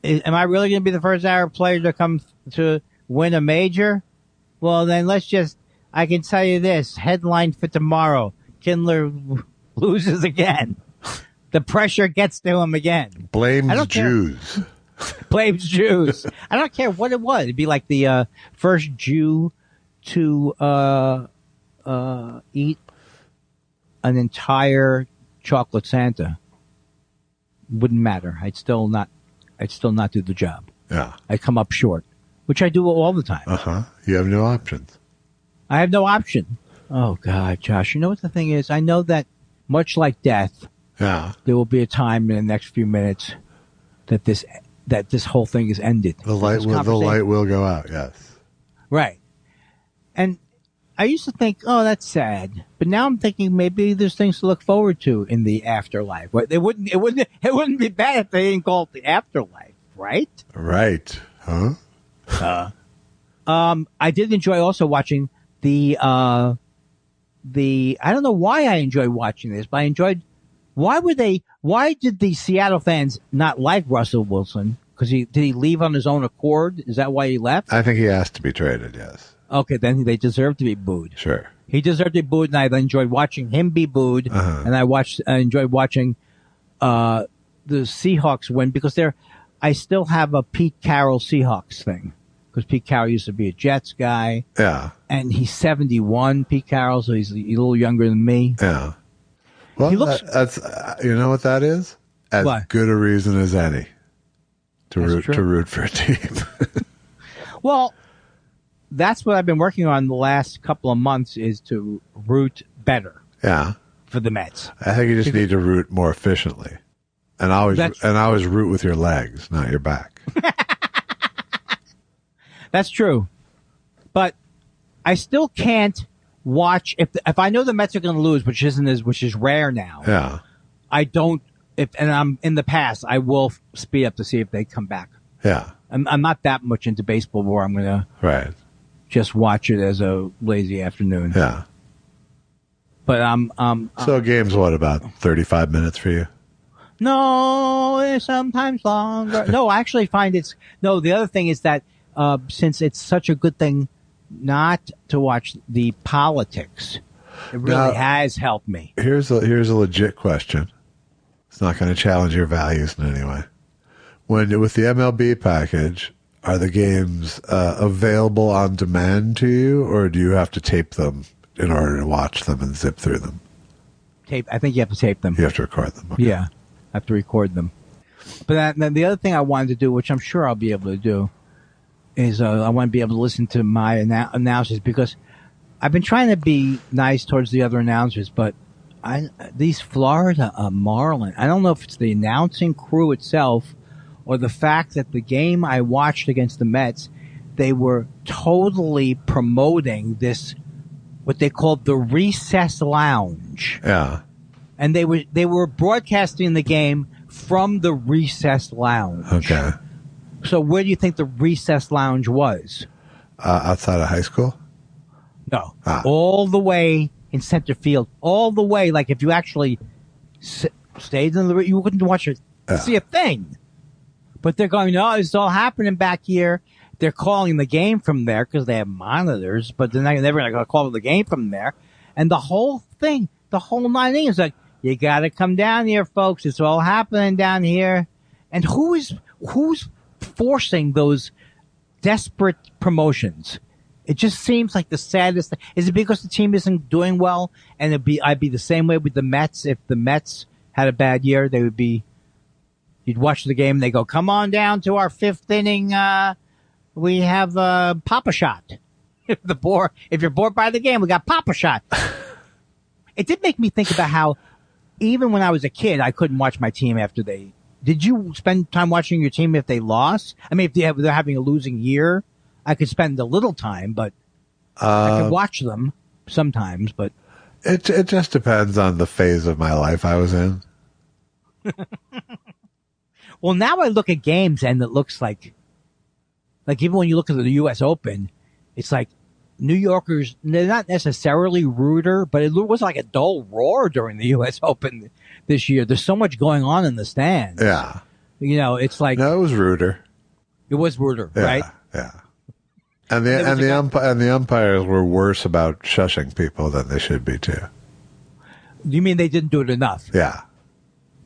I really going to be the first Arab player to come to win a major? Well, then I can tell you this, headline for tomorrow, Kindler loses again. The pressure gets to him again. Blames Jews. Blames Jews. I don't care what it was. It'd be like the first Jew to eat an entire chocolate Santa. Wouldn't matter. I'd still not do the job. Yeah. I'd come up short, which I do all the time. Uh-huh. You have no options. I have no option. Oh God, Josh. You know what the thing is? I know that much like death, Yeah. there will be a time in the next few minutes that this whole thing is ended. The light will go out, yes. Right. And I used to think, oh, that's sad. But now I'm thinking maybe there's things to look forward to in the afterlife. But it wouldn't be bad if they didn't call it the afterlife, right? Right. Huh? I did enjoy also watching the I don't know why I enjoyed watching this, but I enjoyed why did the Seattle fans not like Russell Wilson? Because did he leave on his own accord? Is that why he left? I think he asked to be traded, yes. Okay, then they deserve to be booed. Sure. He deserved to be booed, and I enjoyed watching him be booed, and I enjoyed watching the Seahawks win because I still have a Pete Carroll Seahawks thing because Pete Carroll used to be a Jets guy. Yeah. And he's 71, Pete Carroll, so he's a little younger than me. Yeah. Well, that's you know what that is? As good a reason as any to root for a team. Well, that's what I've been working on the last couple of months is to root better. Yeah. For the Mets. I think you just need to root more efficiently. And always root with your legs, not your back. That's true. But I still can't watch if I know the Mets are going to lose, which is rare now. Yeah. I don't and I'm in the past, I will speed up to see if they come back. Yeah. I'm not that much into baseball where I'm going to just watch it as a lazy afternoon. Yeah. But so a game's what, about 35 minutes for you? No, it's sometimes longer. No, I actually find the other thing is that since it's such a good thing not to watch the politics, it really has helped me. Here's a legit question. It's not going to challenge your values in any way. With the MLB package, are the games available on demand to you, or do you have to tape them in order to watch them and zip through them? Tape. I think you have to tape them. You have to record them. Okay. Yeah, I have to record them. But then the other thing I wanted to do, which I'm sure I'll be able to do, is I want to be able to listen to my announcers because I've been trying to be nice towards the other announcers, but these Florida Marlins, I don't know if it's the announcing crew itself or the fact that the game I watched against the Mets, they were totally promoting this, what they called the recess lounge. Yeah. And they were broadcasting the game from the recess lounge. Okay. So where do you think the recess lounge was? Outside of high school? No. All the way in center field. All the way. Like if you actually stayed in you wouldn't watch it, see a thing. But they're going, no, it's all happening back here. They're calling the game from there because they have monitors, but they're never going to call the game from there. And the whole thing, the whole 9 innings, like, you got to come down here, folks. It's all happening down here. And who's forcing those desperate promotions? It just seems like the saddest thing. Is it because the team isn't doing well? And I'd be the same way with the Mets. If the Mets had a bad year, they would be. You'd watch the game and they go, come on down to our fifth inning. We have Papa Shot. If you're bored by the game, we got Papa Shot. It did make me think about how even when I was a kid, I couldn't watch my team after they Did you spend time watching your team if they lost? I mean, if they're having a losing year, I could spend a little time, but I could watch them sometimes. But it just depends on the phase of my life I was in. well, now I look at games and it looks like even when you look at the U.S. Open, it's like New Yorkers, they're not necessarily ruder, but it was like a dull roar during the U.S. Open this year. There's so much going on in the stands. Yeah. You know, it's like... No, it was ruder. It was ruder, Yeah, right? Yeah. And the umpires were worse about shushing people than they should be too. You mean they didn't do it enough? Yeah.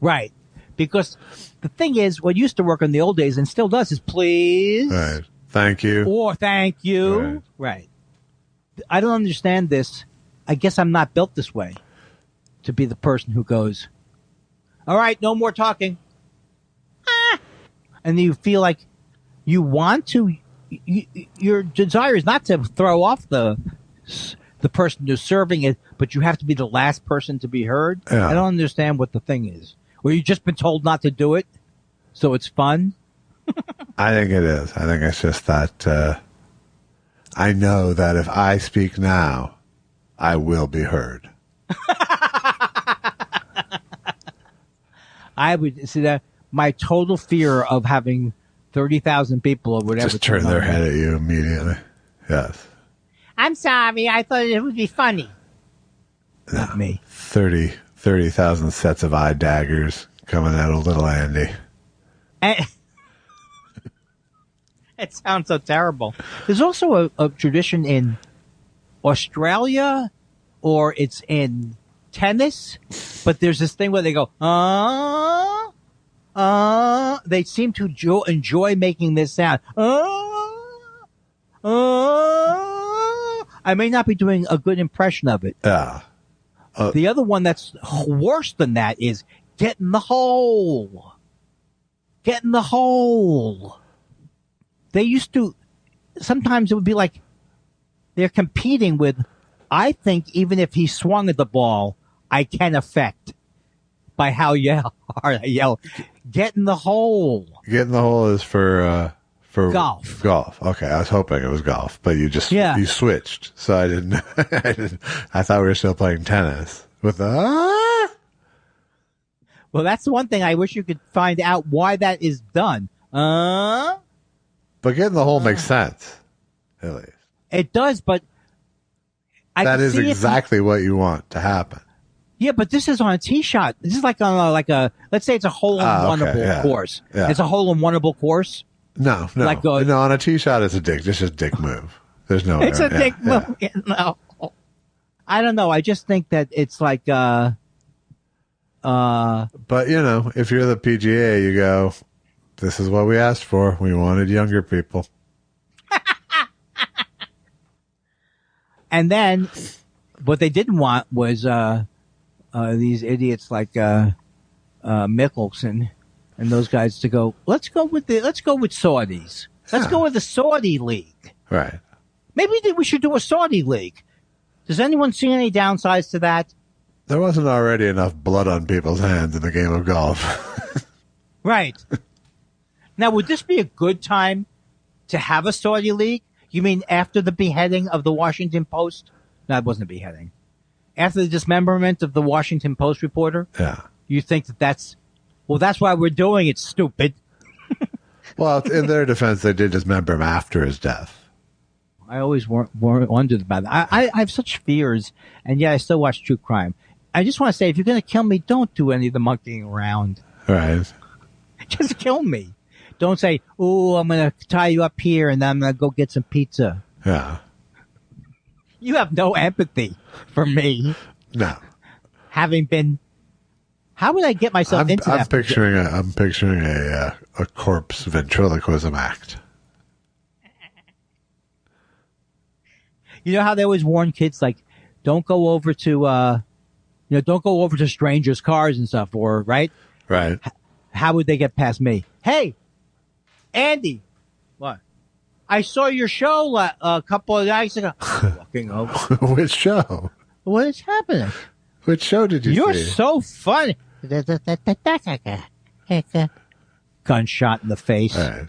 Right. Because the thing is, what used to work in the old days and still does is please. Right. Thank you. Or thank you. Right. I don't understand this. I guess I'm not built this way to be the person who goes, all right, no more talking. Ah. And you feel like you want to, your desire is not to throw off the person who's serving it, but you have to be the last person to be heard. Yeah. I don't understand what the thing is. Or you've just been told not to do it, so it's fun. I think it is. I think it's just that I know that if I speak now, I will be heard. I would see that my total fear of having 30,000 people or whatever. Just turn their head at you immediately. Yes. I'm sorry. I thought it would be funny. Not me. 30,000 sets of eye daggers coming out of little Andy. It sounds so terrible. There's also a tradition in Australia, or it's in tennis, but there's this thing where they go, they seem to enjoy making this sound. I may not be doing a good impression of it. Yeah. The other one that's worse than that is get in the hole. Get in the hole. They used to, sometimes it would be like they're competing with, I think even if he swung at the ball, I can affect by how hard I yell, get in the hole. Get in the hole is for golf. Golf. Okay. I was hoping it was golf, but you just, you switched. So I didn't, I thought we were still playing tennis with the, Well, that's the one thing I wish you could find out why that is done. But get in the hole makes sense. At least. It does, but that is exactly what you want to happen. Yeah, but this is on a tee shot. This is like on let's say it's a hole-in-oneable course. Yeah. It's a hole-in-oneable course. No. Like no, on a tee shot, it's a dick. It's just a dick move. There's no. It's a dick move. Yeah. No, I don't know. I just think that it's like. But if you're the PGA, you go. This is what we asked for. We wanted younger people. And then, what they didn't want was these idiots like Mickelson and those guys to go. Let's go with Saudis. Let's go with the Saudi league. Right. Maybe we should do a Saudi league. Does anyone see any downsides to that? There wasn't already enough blood on people's hands in the game of golf. Right. Now, would this be a good time to have a Saudi league? You mean after the beheading of the Washington Post? No, it wasn't a beheading. After the dismemberment of the Washington Post reporter? Yeah. You think that's why we're doing it, stupid. Well, in their defense, they did dismember him after his death. I always wondered about that. I have such fears, and yet I still watch true crime. I just want to say, if you're going to kill me, don't do any of the monkeying around. Right. Just kill me. Don't say, "Oh, I'm going to tie you up here and then I'm going to go get some pizza." Yeah. You have no empathy for me. No. Having been, how would I get myself into that? I'm picturing a corpse ventriloquism act. You know how they always warn kids, like, don't go over to, don't go over to strangers' cars and stuff, or right? Right. How would they get past me? Hey, Andy. What? I saw your show a couple of nights ago. Walking over. Which show? What is happening? Which show did you see? You're so funny. gunshot in the face. Right.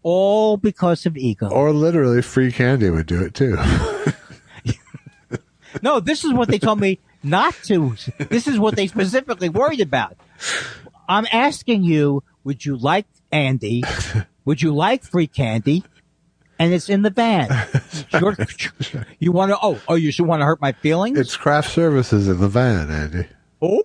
All because of ego. Or literally, free candy would do it too. No, this is what they told me not to. This is what they specifically worried about. I'm asking you, would you like Andy? Would you like free candy? And it's in the van. You want to? Oh, you should want to hurt my feelings? It's craft services in the van, Andy. Oh,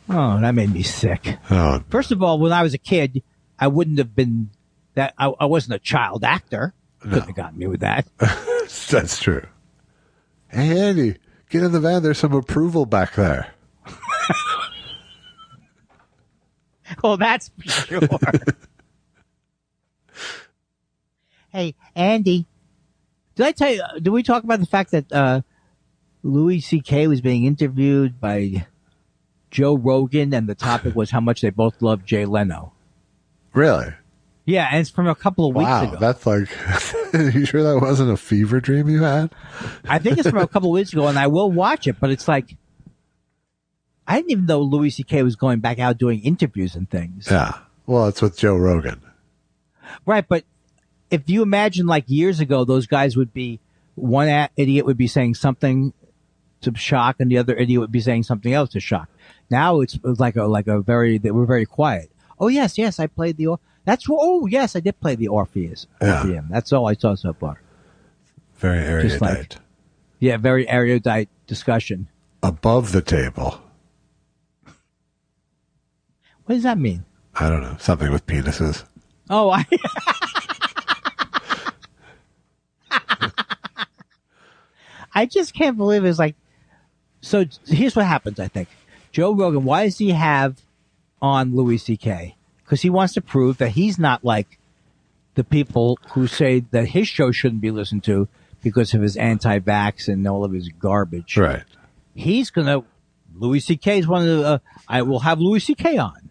that made me sick. Oh, First of all, when I was a kid, I wouldn't have been that. I wasn't a child actor. Couldn't have gotten me with that. that's true. Hey, Andy, get in the van. There's some approval back there. Well, that's for sure. Hey, Andy, did I tell you? Did we talk about the fact that Louis C.K. was being interviewed by Joe Rogan, and the topic was how much they both love Jay Leno? Really? Yeah, and it's from a couple of weeks Wow, ago. that's like, you sure that wasn't a fever dream you had? I think it's from a couple of weeks ago, and I will watch it, but it's like, I didn't even know Louis C.K. was going back out doing interviews and things. Yeah. Well, it's with Joe Rogan. Right, but if you imagine like years ago, those guys would be, one idiot would be saying something to shock, and the other idiot would be saying something else to shock. Now it's like a very, they were very quiet. Oh, yes, I played the, yes, I did play the Orpheus. Yeah. That's all I saw so far. Very erudite. Just like, yeah, very erudite discussion. Above the table. What does that mean? I don't know. Something with penises. Oh, I just can't believe it's like, so here's what happens, I think. Joe Rogan, why does he have on Louis C.K.? Because he wants to prove that he's not like the people who say that his show shouldn't be listened to because of his anti-vax and all of his garbage. Right. He's going to, Louis C.K. is one of the, I will have Louis C.K. on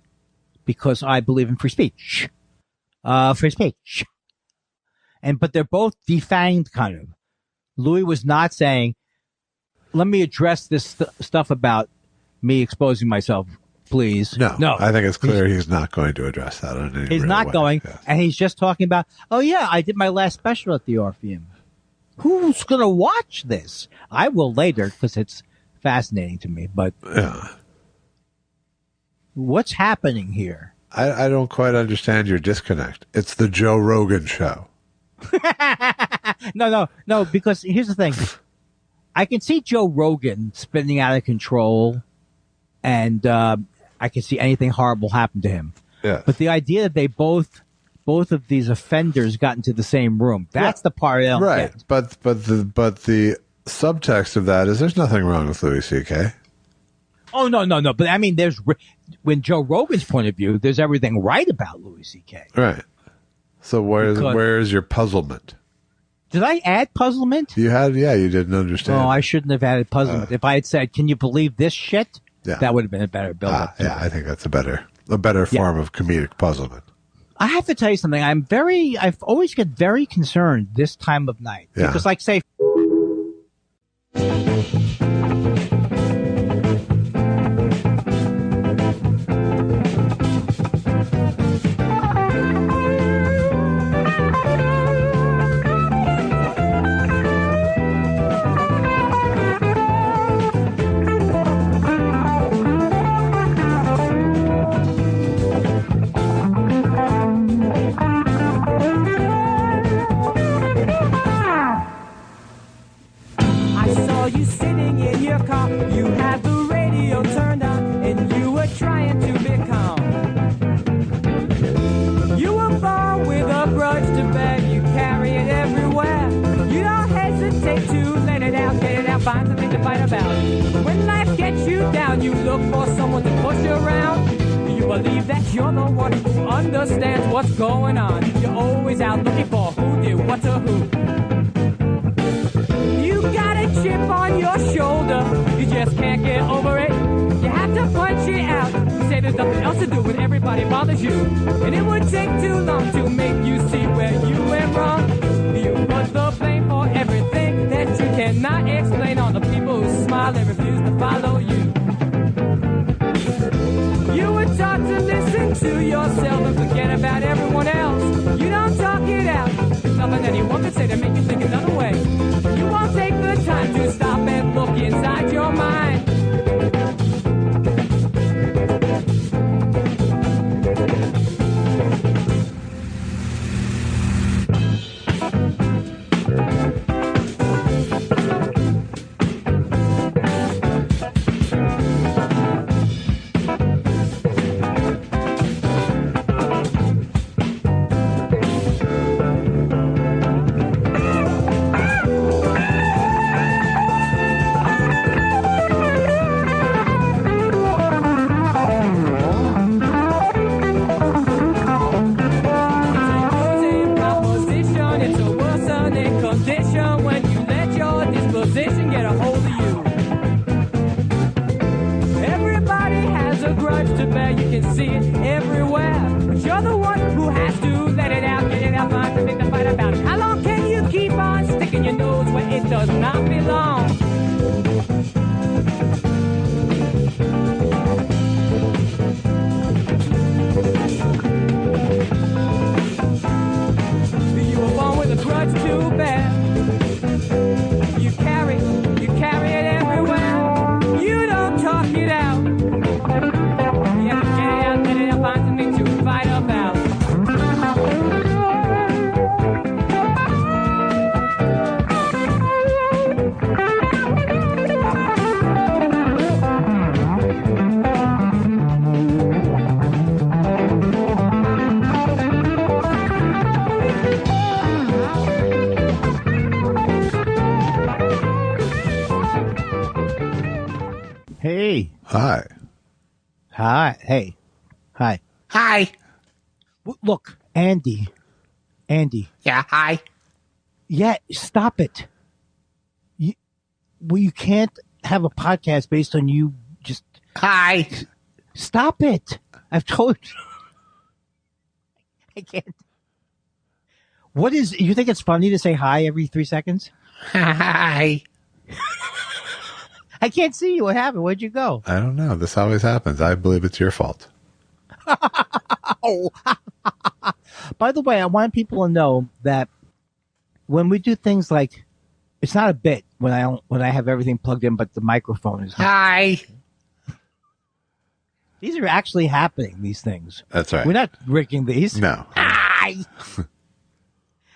because I believe in free speech. Free speech. But they're both defanged kind of. Louis was not saying, let me address this stuff about me exposing myself, please. No. No. I think it's clear he's not going to address that in any He's real not way. going, Yes. and he's just talking about, oh yeah, I did my last special at the Orpheum. Who's going to watch this? I will later, because it's fascinating to me, but Yeah. what's happening here? I don't quite understand your disconnect. It's the Joe Rogan show. No, because here's the thing. I can see Joe Rogan spinning out of control, and I can see anything horrible happen to him. Yeah. But the idea that they both of these offenders got into the same room, that's the part I don't Right. get. But the subtext of that is there's nothing wrong with Louis C.K. Oh, no. But I mean, when Joe Rogan's point of view, there's everything right about Louis C.K. Right. So where's your puzzlement? Did I add puzzlement? You didn't understand. Oh, I shouldn't have added puzzlement. If I had said, can you believe this shit? Yeah. That would have been a better build-up. Yeah, I think that's a better form of comedic puzzlement. I have to tell you something. I've always get very concerned this time of night. Yeah. Because like say, I saw you sitting in your car. You had the radio turned on, and you were trying to be calm. You were born with a grudge to bear. You carry it everywhere. You don't hesitate to let it out, get it out, find something to fight about. When life gets you down, you look for someone to push you around. You believe that you're the one who understands what's going on. You're always out looking for who did what to who. You got a chip on your shoulder, you just can't get over it. You have to punch it out. You say there's nothing else to do when everybody bothers you. And it would take too long to make you see where you went wrong. You put the blame for everything that you cannot explain on the people who smile and refuse to follow you. You were taught to yourself and forget about everyone else. You don't talk it out. There's nothing anyone can say to make you think another way. You won't take the time to stop and look inside your mind. Hey. Hi. Hi. Hey. Hi. Hi. Look, Andy. Yeah, hi. Yeah, stop it. You can't have a podcast based on you just... Hi. Stop it. I've told you. I can't. What is... You think it's funny to say hi every 3 seconds? Hi. I can't see you. What happened? Where'd you go? I don't know. This always happens. I believe it's your fault. Oh. By the way, I want people to know that when we do things like, it's not a bit when I have everything plugged in, but the microphone is not. Hi. These are actually happening, these things. That's right. We're not rigging these. No. Hi.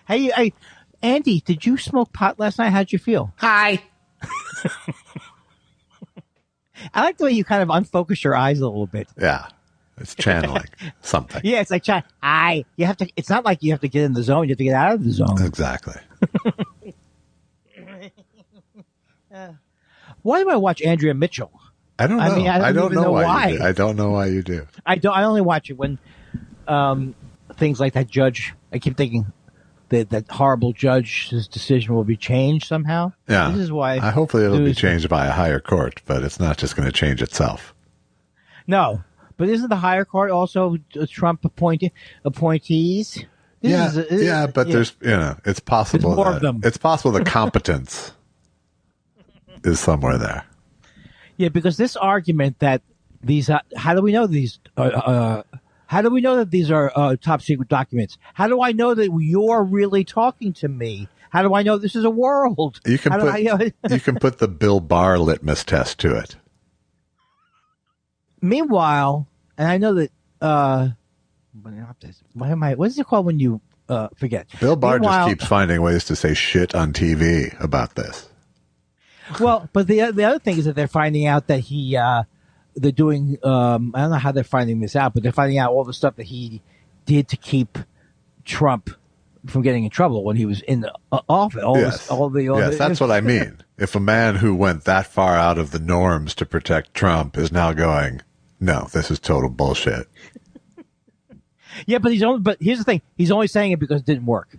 Hey, Andy, did you smoke pot last night? How'd you feel? Hi. I like the way you kind of unfocus your eyes a little bit. Yeah. It's channeling something. Yeah, it's like, hi. You have to, it's not like you have to get in the zone. You have to get out of the zone. Exactly. Why do I watch Andrea Mitchell? I don't know. I mean, I don't even know why. You do. I don't know why you do. I only watch it when things like that judge. I keep thinking that horrible judge's decision will be changed somehow. Yeah. This is why. Hopefully it'll be changed by a higher court, but it's not just going to change itself. No, but isn't the higher court also Trump appointees? But there's, it's possible. There's more of them. It's possible the competence is somewhere there. Yeah, because this argument that these, how do we know these? How do we know that these are top secret documents? How do I know that you're really talking to me? How do I know this is a world? You can you can put the Bill Barr litmus test to it. Meanwhile, and I know that what is it called when you forget? Bill Barr just keeps finding ways to say shit on TV about this. Well, but the other thing is that they're finding out that they're doing, I don't know how they're finding this out, but they're finding out all the stuff that he did to keep Trump from getting in trouble when he was in the office. Yes, that's what I mean. If a man who went that far out of the norms to protect Trump is now going, no, this is total bullshit. Yeah, but here's the thing. He's only saying it because it didn't work.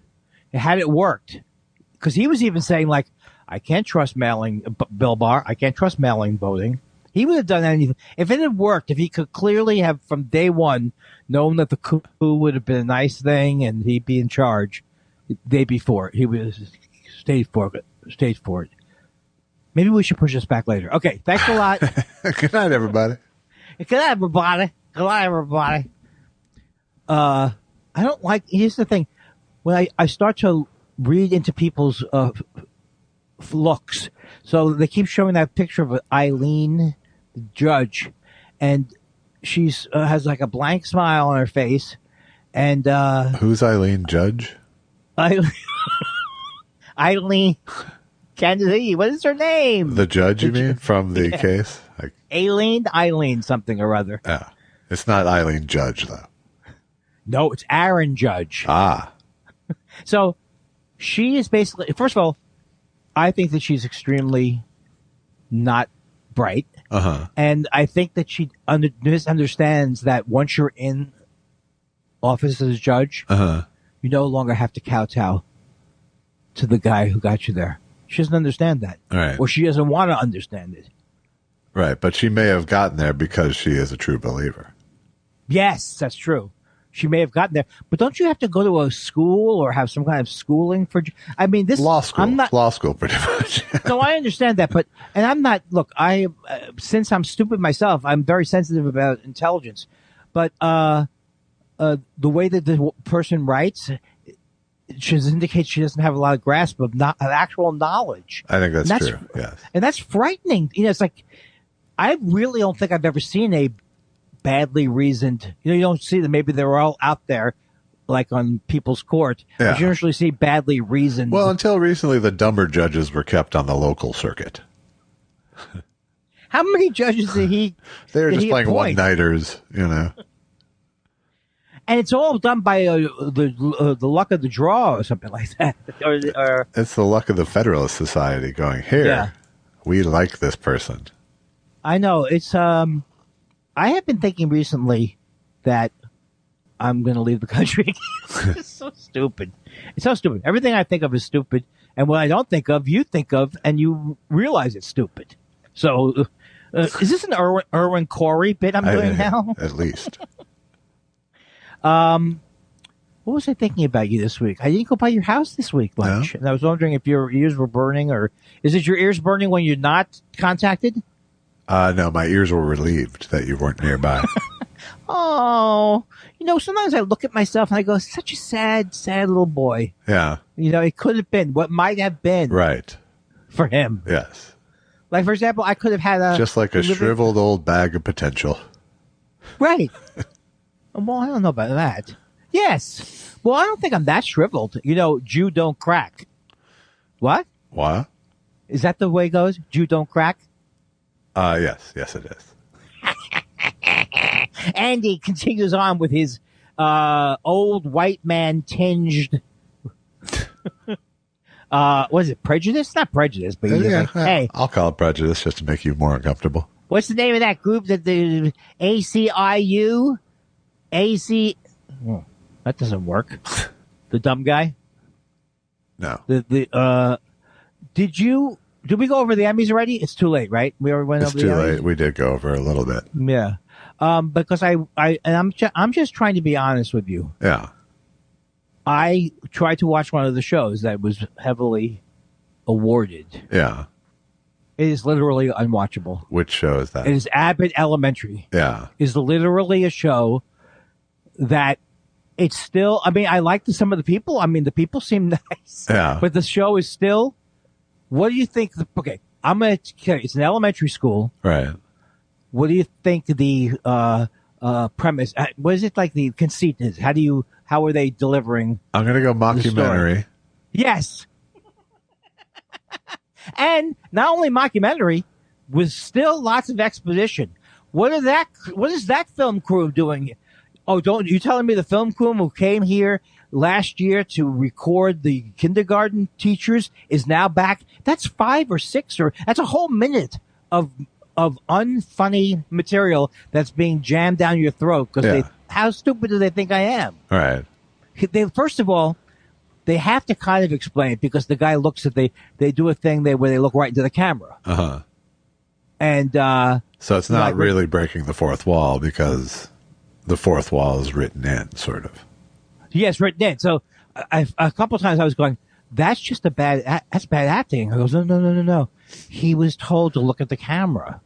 Had it worked, because he was even saying, like, I can't trust Bill Barr. I can't trust mail-in voting. He would have done anything. If it had worked, if he could clearly have from day one known that the coup would have been a nice thing and he'd be in charge, day before, he would have stayed for it. Maybe we should push this back later. Okay, thanks a lot. Good night, everybody. Good night, everybody. I don't like. Here's the thing: when I start to read into people's looks, so they keep showing that picture of Eileen, the judge, and she's has like a blank smile on her face, and Who's Eileen Judge? Eileen Kennedy. What is her name? The judge, you mean, from the case? Like, Eileen something or other. yeah. It's not Eileen Judge, though. No, it's Aaron Judge. Ah. So she is basically, first of all, I think that she's extremely not bright. Uh-huh. And I think that she misunderstands that once you're in office as a judge, Uh-huh. you no longer have to kowtow to the guy who got you there. She doesn't understand that. Right. Or she doesn't want to understand it. Right, but she may have gotten there because she is a true believer. Yes, that's true. She may have gotten there. But don't you have to go to a school or have some kind of schooling for... I mean, this... Law school. I'm not, Law school, pretty much. no, I understand that, but... And I'm not... Look, since I'm stupid myself, I'm very sensitive about intelligence. But the way that the person writes... She indicates she doesn't have a lot of grasp of actual knowledge. I think that's true, yes. And that's frightening. You know, it's like... I really don't think I've ever seen a badly reasoned... You know, you don't see them. Maybe they're all out there, like on people's court. Yeah. But you usually see badly reasoned... Well, until recently, the dumber judges were kept on the local circuit. How many judges did he... They were did just he playing appoint? one-nighters, you know. And it's all done by the luck of the draw or something like that. or It's the luck of the Federalist Society going, here, Yeah. we like this person. I know it's. I have been thinking recently that I'm going to leave the country. It's so stupid. It's so stupid. Everything I think of is stupid, and what I don't think of, you think of, and you realize it's stupid. So, is this an Erwin Corey bit I'm doing now? At least. What was I thinking about you this week? I didn't go by your house this week much, and I was wondering if your ears were burning, or is it your ears burning when you're not contacted? No, my ears were relieved that you weren't nearby. Oh, you know, sometimes I look at myself and I go, such a sad, sad little boy. Yeah. You know, it could have been what might have been Right. for him. Yes. Like, for example, I could have had a... Just like a shriveled old bag of potential. Right. Well, I don't know about that. Yes. Well, I don't think I'm that shriveled. You know, Jew don't crack. What? What? Is that the way it goes? Jew don't crack? Yes. Yes, it is. Andy continues on with his old white man tinged... what is it? Prejudice? Not prejudice, but he's like, hey. I'll call it prejudice just to make you more uncomfortable. What's the name of that group? The ACIU? AC... Oh, that doesn't work. The dumb guy? No. Did we go over the Emmys already? It's too late, right? We already went It's over too the Emmys? late. We did go over a little bit. Yeah. Because I'm just trying to be honest with you. Yeah. I tried to watch one of the shows that was heavily awarded. Yeah. It is literally unwatchable. Which show is that? It is Abbott Elementary. Yeah. Is literally a show that it's still, I mean, I like some of the people. I mean, the people seem nice. Yeah. But the show is still, what do you think? Okay, I'm going to tell you, it's an elementary school. Right. What do you think the premise, what is it like the conceit is? How are they delivering? I'm going to go mockumentary. Yes. And not only mockumentary, with still lots of exposition. What is that film crew doing? Oh, don't you telling me the film crew who came here last year to record the kindergarten teachers is now back? That's 5 or 6 or that's a whole minute of unfunny material that's being jammed down your throat because how stupid do they think I am? Right. First of all, they have to kind of explain it because the guy looks at they do a thing where they look right into the camera. Uh-huh. And so it's not like, really breaking the fourth wall because the fourth wall is written in, sort of. Yes, written in. So a couple of times I was going, that's just that's bad acting. I goes, no. He was told to look at the camera,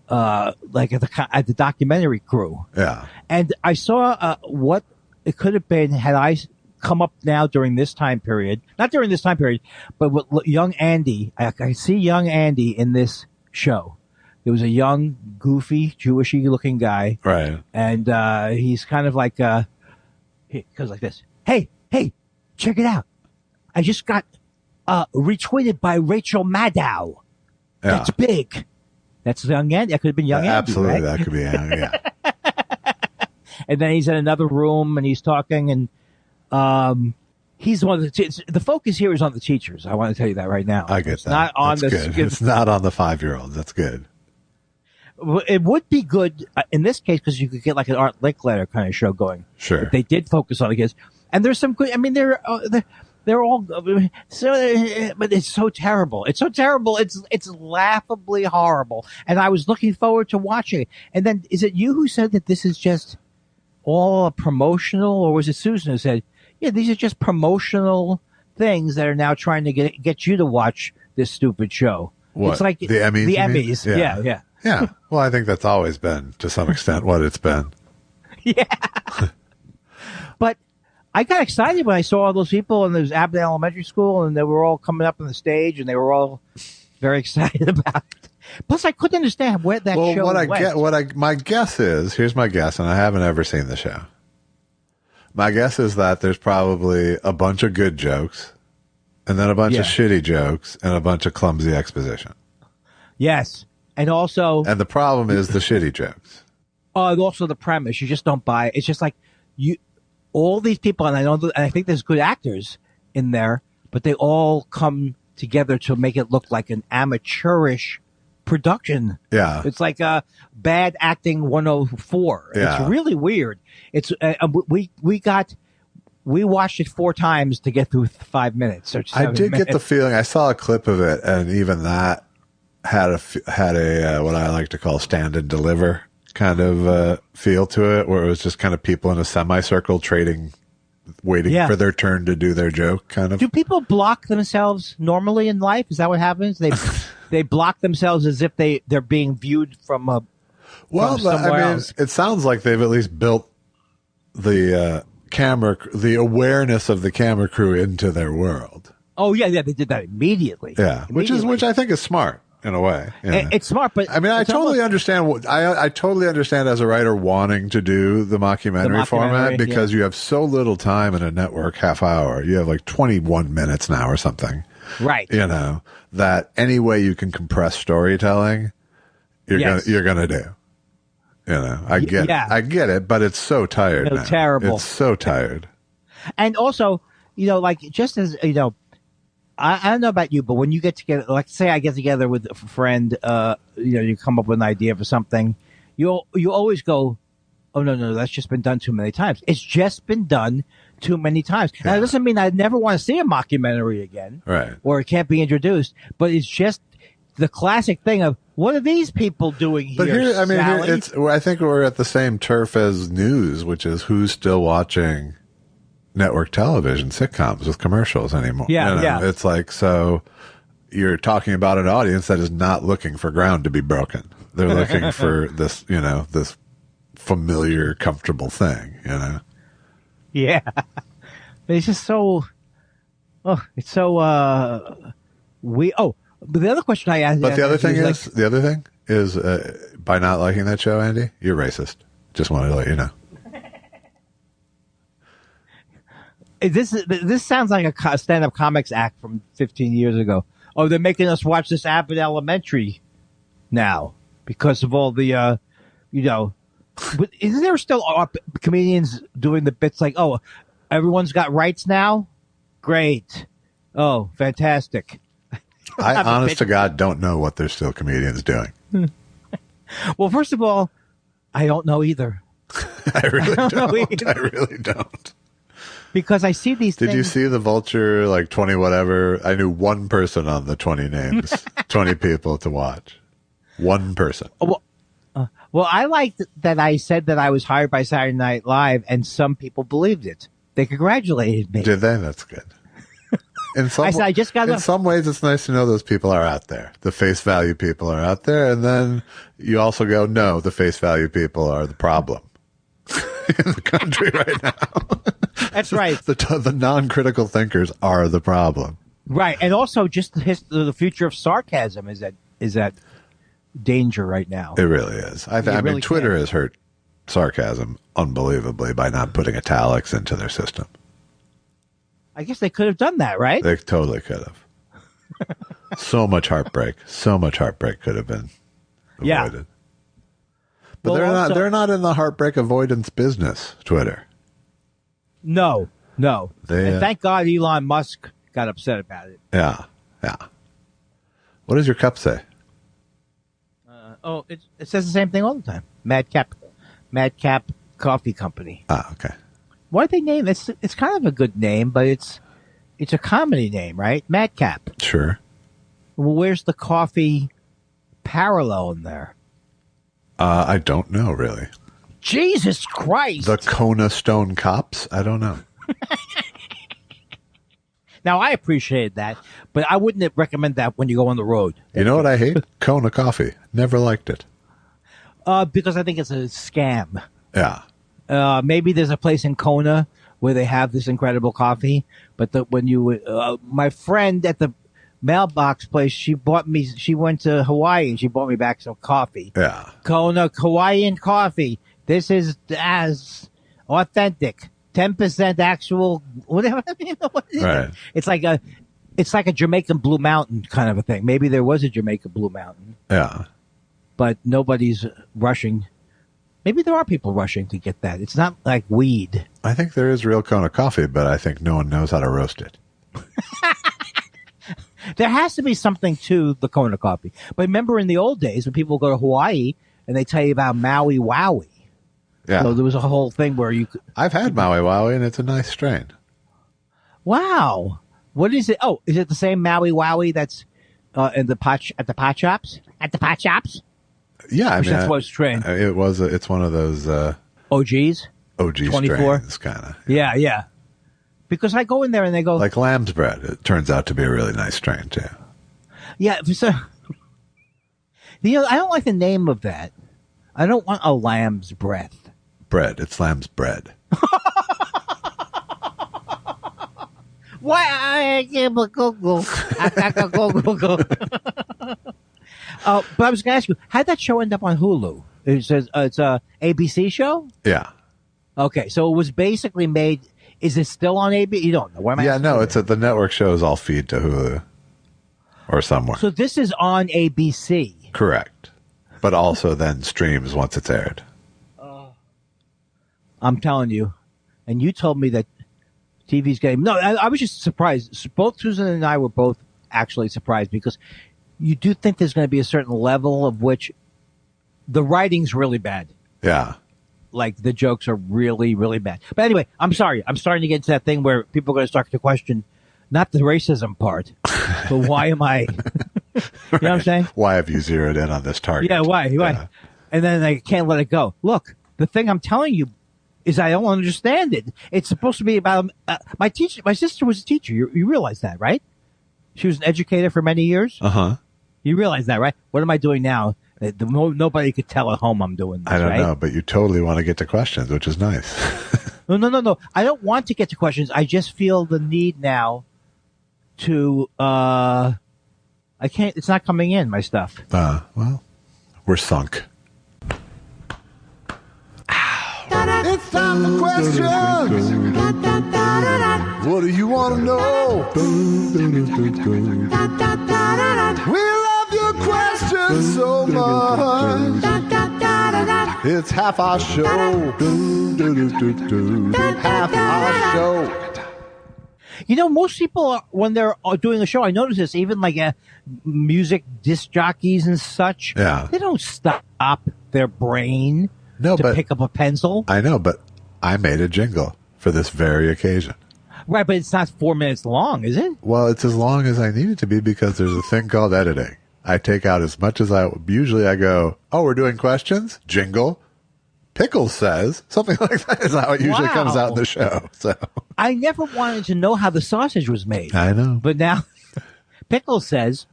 like at the documentary crew. Yeah. And I saw what it could have been had I come up now during this time period, not during this time period, but with young Andy. I see young Andy in this show. There was a young, goofy, Jewishy looking guy. Right. And he's kind of like, he goes like this. Hey, check it out. I just got retweeted by Rachel Maddow. Yeah. That's big. That's young Andy. That could have been young Andy. Absolutely, right? that could be young, yeah. And then he's in another room and he's talking and he's one of the focus here is on the teachers. I want to tell you that right now. I get it's that. Not on That's the. good. It's not on the 5-year-olds. That's good. It would be good in this case because you could get like an Art Linkletter kind of show going. Sure. If they did focus on the kids, and there's some good. I mean, they're all so, but it's so terrible. It's so terrible. It's laughably horrible. And I was looking forward to watching it. And then, is it you who said that this is just all promotional, or was it Susan who said, "Yeah, these are just promotional things that are now trying to get you to watch this stupid show"? What? It's like the Emmys. The Emmys. Yeah. Yeah. Well, I think that's always been, to some extent, what it's been. Yeah. But I got excited when I saw all those people, and there was Abbott Elementary School, and they were all coming up on the stage, and they were all very excited about it. Plus, I couldn't understand where that show went. My guess is, here's my guess, and I haven't ever seen the show. My guess is that there's probably a bunch of good jokes, and then a bunch of shitty jokes, and a bunch of clumsy exposition. Yes. And also, and the problem is the shitty jokes. And also the premise. You just don't buy it. It's just like all these people, and I think there's good actors in there, but they all come together to make it look like an amateurish production. Yeah. It's like bad acting 104. Yeah. It's really weird. It's we watched it 4 times to get through 5 minutes. Or 7 I did minutes. get the feeling, I saw a clip of it, and even that had a what I like to call stand and deliver kind of feel to it, where it was just kind of people in a semicircle trading, waiting for their turn to do their joke, kind of. Do people block themselves normally in life? Is that what happens? They block themselves as if they're being viewed from somewhere else. It sounds like they've at least built the the awareness of the camera crew into their world. Oh yeah, they did that immediately. Yeah, which I think is smart. In a way, it's smart, but I mean, I totally understand. I totally understand as a writer wanting to do the mockumentary format because you have so little time in a network half hour. You have like 21 minutes now or something, right? You know, that any way you can compress storytelling, you're gonna do. You know, I get it, but it's so tired. Now. Terrible. It's so tired. And also, like just as I don't know about you, but when you get together, like say I get together with a friend, you come up with an idea for something, you always go, oh no, that's just been done too many times. It's just been done too many times. Yeah. Now, it doesn't mean I never want to see a mockumentary again, right? Or it can't be introduced, but it's just the classic thing of what are these people doing here? But I think we're at the same turf as news, which is who's still watching network television sitcoms with commercials anymore. Yeah. It's like, so you're talking about an audience that is not looking for ground to be broken. They're looking for this, this familiar, comfortable thing, Yeah. It's just so, but the other question I asked. But the other thing is, by not liking that show, Andy, you're racist. Just wanted to let you know. This sounds like a stand-up comics act from 15 years ago. Oh, they're making us watch this Abbott Elementary now because of all the, But isn't there still comedians doing the bits like, oh, everyone's got rights now? Great. Oh, fantastic. I, honest to God, don't know what there's still comedians doing. Well, first of all, I don't know either. I really don't. I really don't. Because I see these things. Did you see the Vulture, like 20 whatever? I knew one person on the 20 names, 20 people to watch. One person. Well, I liked that I said that I was hired by Saturday Night Live, and some people believed it. They congratulated me. Did they? That's good. In some ways, it's nice to know those people are out there. The face value people are out there, and then you also go, no, the face value people are the problem. in the country right now. That's right. The non-critical thinkers are the problem. Right, and also just the future of sarcasm is that danger right now. It really is. I mean, Twitter has hurt sarcasm unbelievably by not putting italics into their system. I guess they could have done that, right? They totally could have. So much heartbreak could have been avoided. Yeah. But Well, they're not in the heartbreak avoidance business, Twitter. No. They, And thank God Elon Musk got upset about it. Yeah. What does your cup say? It says the same thing all the time. Madcap Coffee Company. Ah, okay. Why'd they name it? It's kind of a good name, but it's a comedy name, right? Madcap. Sure. Well, where's the coffee parallel in there? I don't know, really. Jesus Christ! The Kona Stone Cops? I don't know. Now, I appreciate that, but I wouldn't recommend that when you go on the road. You know what I hate? Kona coffee. Never liked it. Because I think it's a scam. Yeah. Maybe there's a place in Kona where they have this incredible coffee, but my friend at the mailbox place, she went to Hawaii and she bought me back some coffee. Yeah. Kona Hawaiian coffee. This is as authentic. 10% actual, whatever. You know what it is? Right. It's like a Jamaican Blue Mountain kind of a thing. Maybe there was a Jamaican Blue Mountain. Yeah. But nobody's rushing. Maybe there are people rushing to get that. It's not like weed. I think there is real Kona coffee, but I think no one knows how to roast it. There has to be something to the Kona coffee. But remember in the old days when people go to Hawaii and they tell you about Maui Wowie. Yeah. So there was a whole thing where you could... I've had Maui Wowie, and it's a nice strain. Wow. What is it? Oh, is it the same Maui Wowie that's at the pot shops? At the pot shops? Yeah, I mean, that's what it's strain. It's one of those OGs? OG 24? strains, kind of. Yeah. Because I go in there and they go... Like lamb's bread. It turns out to be a really nice strain, too. Yeah. So, I don't like the name of that. I don't want a lamb's breath. Bread. It's lamb's bread. Why? I give a Google. Go. But I was going to ask you, how'd that show end up on Hulu? It says it's a ABC show? Yeah. Okay, so it was basically made... Is it still on ABC? You don't know. What am I asking? No, it's the network shows all feed to Hulu or somewhere. So this is on ABC. Correct. But also then streams once it's aired. I'm telling you. And you told me that TV's getting... No, I was just surprised. Both Susan and I were both actually surprised because you do think there's going to be a certain level of which the writing's really bad. Yeah. Like the jokes are really, really bad. But anyway, I'm sorry. I'm starting to get to that thing where people are going to start to question not the racism part, but why am I... You know what I'm saying? Why have you zeroed in on this target? Yeah, why? Yeah. And then I can't let it go. Look, the thing I'm telling you is I don't understand it. It's supposed to be about my teacher. My sister was a teacher. You realize that, right? She was an educator for many years. Uh-huh. You realize that, right? What am I doing now? Nobody could tell at home I'm doing this, I don't right? know, but you totally want to get to questions, which is nice. No. I don't want to get to questions. I just feel the need now to, I can't, it's not coming in, my stuff. Well, we're sunk. It's time for questions. What do you want to know? We love your questions so much. It's half our show. Half our show. You know, most people, when they're doing a show, I notice this, even like music disc jockeys and such, Yeah. they don't stop their brain No, to but pick up a pencil. I know, but I made a jingle for this very occasion. Right, but it's not 4 minutes long, is it? Well, it's as long as I need it to be because there's a thing called editing. I take out as much as usually I go, oh, we're doing questions? Jingle. Pickles says. Something like that is how it usually comes out in the show. So I never wanted to know how the sausage was made. I know. But now, Pickles says,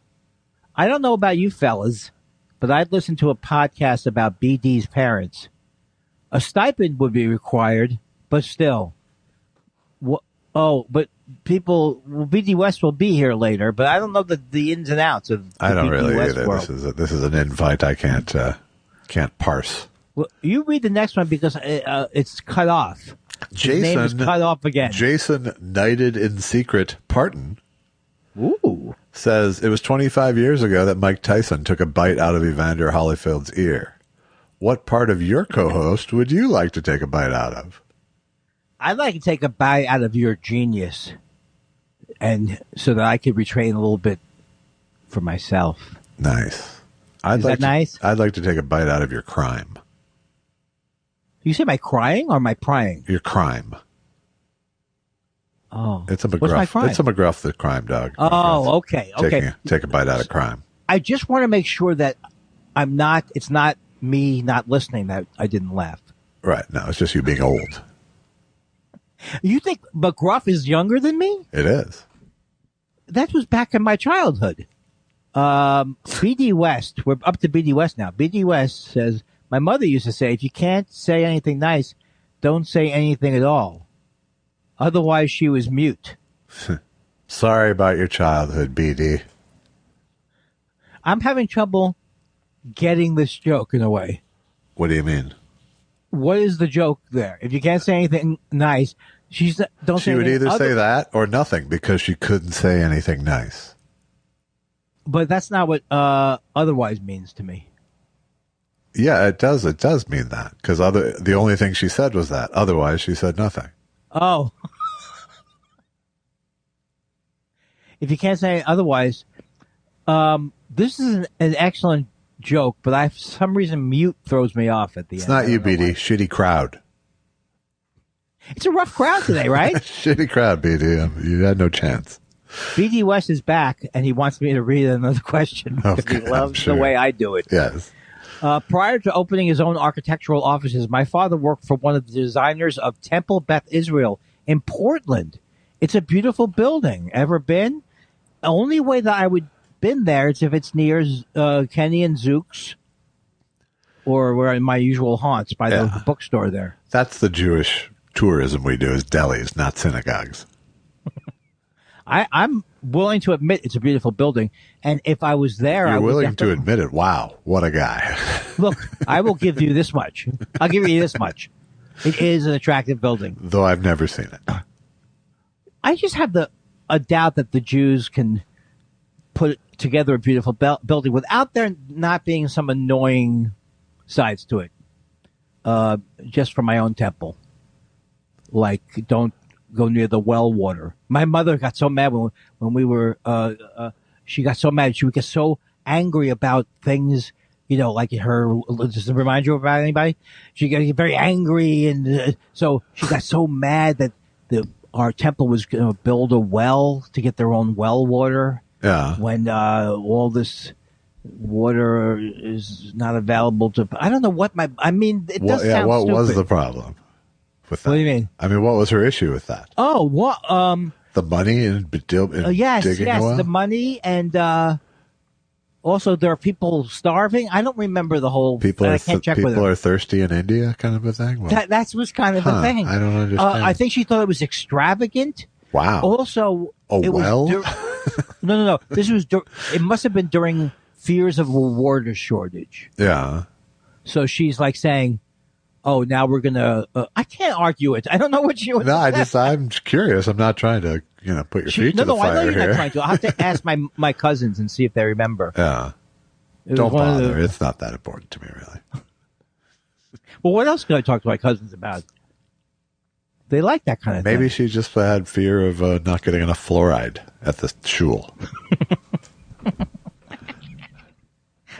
I don't know about you fellas, but I'd listen to a podcast about BD's parents. A stipend would be required, but still. But people, BD West will be here later, but I don't know the ins and outs of the I don't BD really West either. world. This is an invite I can't parse. Well, you read the next one because it's cut off. His name is cut off again. Jason Knighted in Secret Parton Ooh. says it was 25 years ago that Mike Tyson took a bite out of Evander Holyfield's ear. What part of your co-host would you like to take a bite out of? I'd like to take a bite out of your genius, and so that I could retrain a little bit for myself. Nice. Is that nice? I'd like to take a bite out of your crime. You say my crying or my prying? Your crime. Oh, It's a McGruff. What's my crime? It's a McGruff the crime dog. Oh, okay. Take a bite out of crime. I just want to make sure that it's not me not listening that I didn't laugh. Right. No, it's just you being old. You think McGruff is younger than me? It is. That was back in my childhood. BD West, we're up to BD West now. BD West says, my mother used to say, if you can't say anything nice, don't say anything at all. Otherwise, she was mute. Sorry about your childhood, BD. I'm having trouble getting this joke in a way. What do you mean? What is the joke there? If you can't say anything nice, don't say anything. She would either say that or nothing because she couldn't say anything nice. But that's not what otherwise means to me. Yeah, it does. It does mean that because the only thing she said was that. Otherwise, she said nothing. Oh. If you can't say otherwise, this is an excellent joke, but for some reason mute throws me off at the end. It's not you, BD. Shitty crowd. It's a rough crowd today, right? Shitty crowd, BD. You had no chance. BD West is back, and he wants me to read another question because Okay, he loves I'm sure. the way I do it. Yes. Prior to opening his own architectural offices, my father worked for one of the designers of Temple Beth Israel in Portland. It's a beautiful building. Ever been? The only way that I would been there is if it's near Kenny and Zook's, or where in my usual haunts by the bookstore there. That's the Jewish tourism we do is delis, not synagogues. I'm willing to admit it's a beautiful building, and if I was there, You're I would willing to definitely- admit it. Wow, what a guy. Look, I will give you this much. I'll give you this much. It is an attractive building. Though I've never seen it. I just have a doubt that the Jews can put together a beautiful building without there not being some annoying sides to it. Just for my own temple. Like, don't go near the well water. My mother got so mad when we were, she got so mad. She would get so angry about things, like does it remind you about anybody? She got very angry. And so she got so mad that our temple was going to build a well to get their own well water. Yeah. When all this water is not available to, I don't know what it does sound what stupid. was the problem with that? What do you mean? I mean, what was her issue with that? Oh, what? The money and Yes, digging a well? the money, and also there are people starving. I don't remember the whole. People I can't check with people her. are thirsty in India, kind of a thing. Well, That was kind of the thing. I don't understand. I think she thought it was extravagant. Wow. Also, A well? No. This was. It must have been during fears of a water shortage. Yeah. So she's like saying, "Oh, now we're gonna." I can't argue it. I don't know what she was. No, I'm curious. I'm not trying to, put your feet to the I know fire you're here. not trying to. I'll have to ask my cousins and see if they remember. Yeah. It was Don't one of bother. the- It's not that important to me, really. Well, what else can I talk to my cousins about? They like that kind of thing. Maybe she just had fear of not getting enough fluoride at the shul.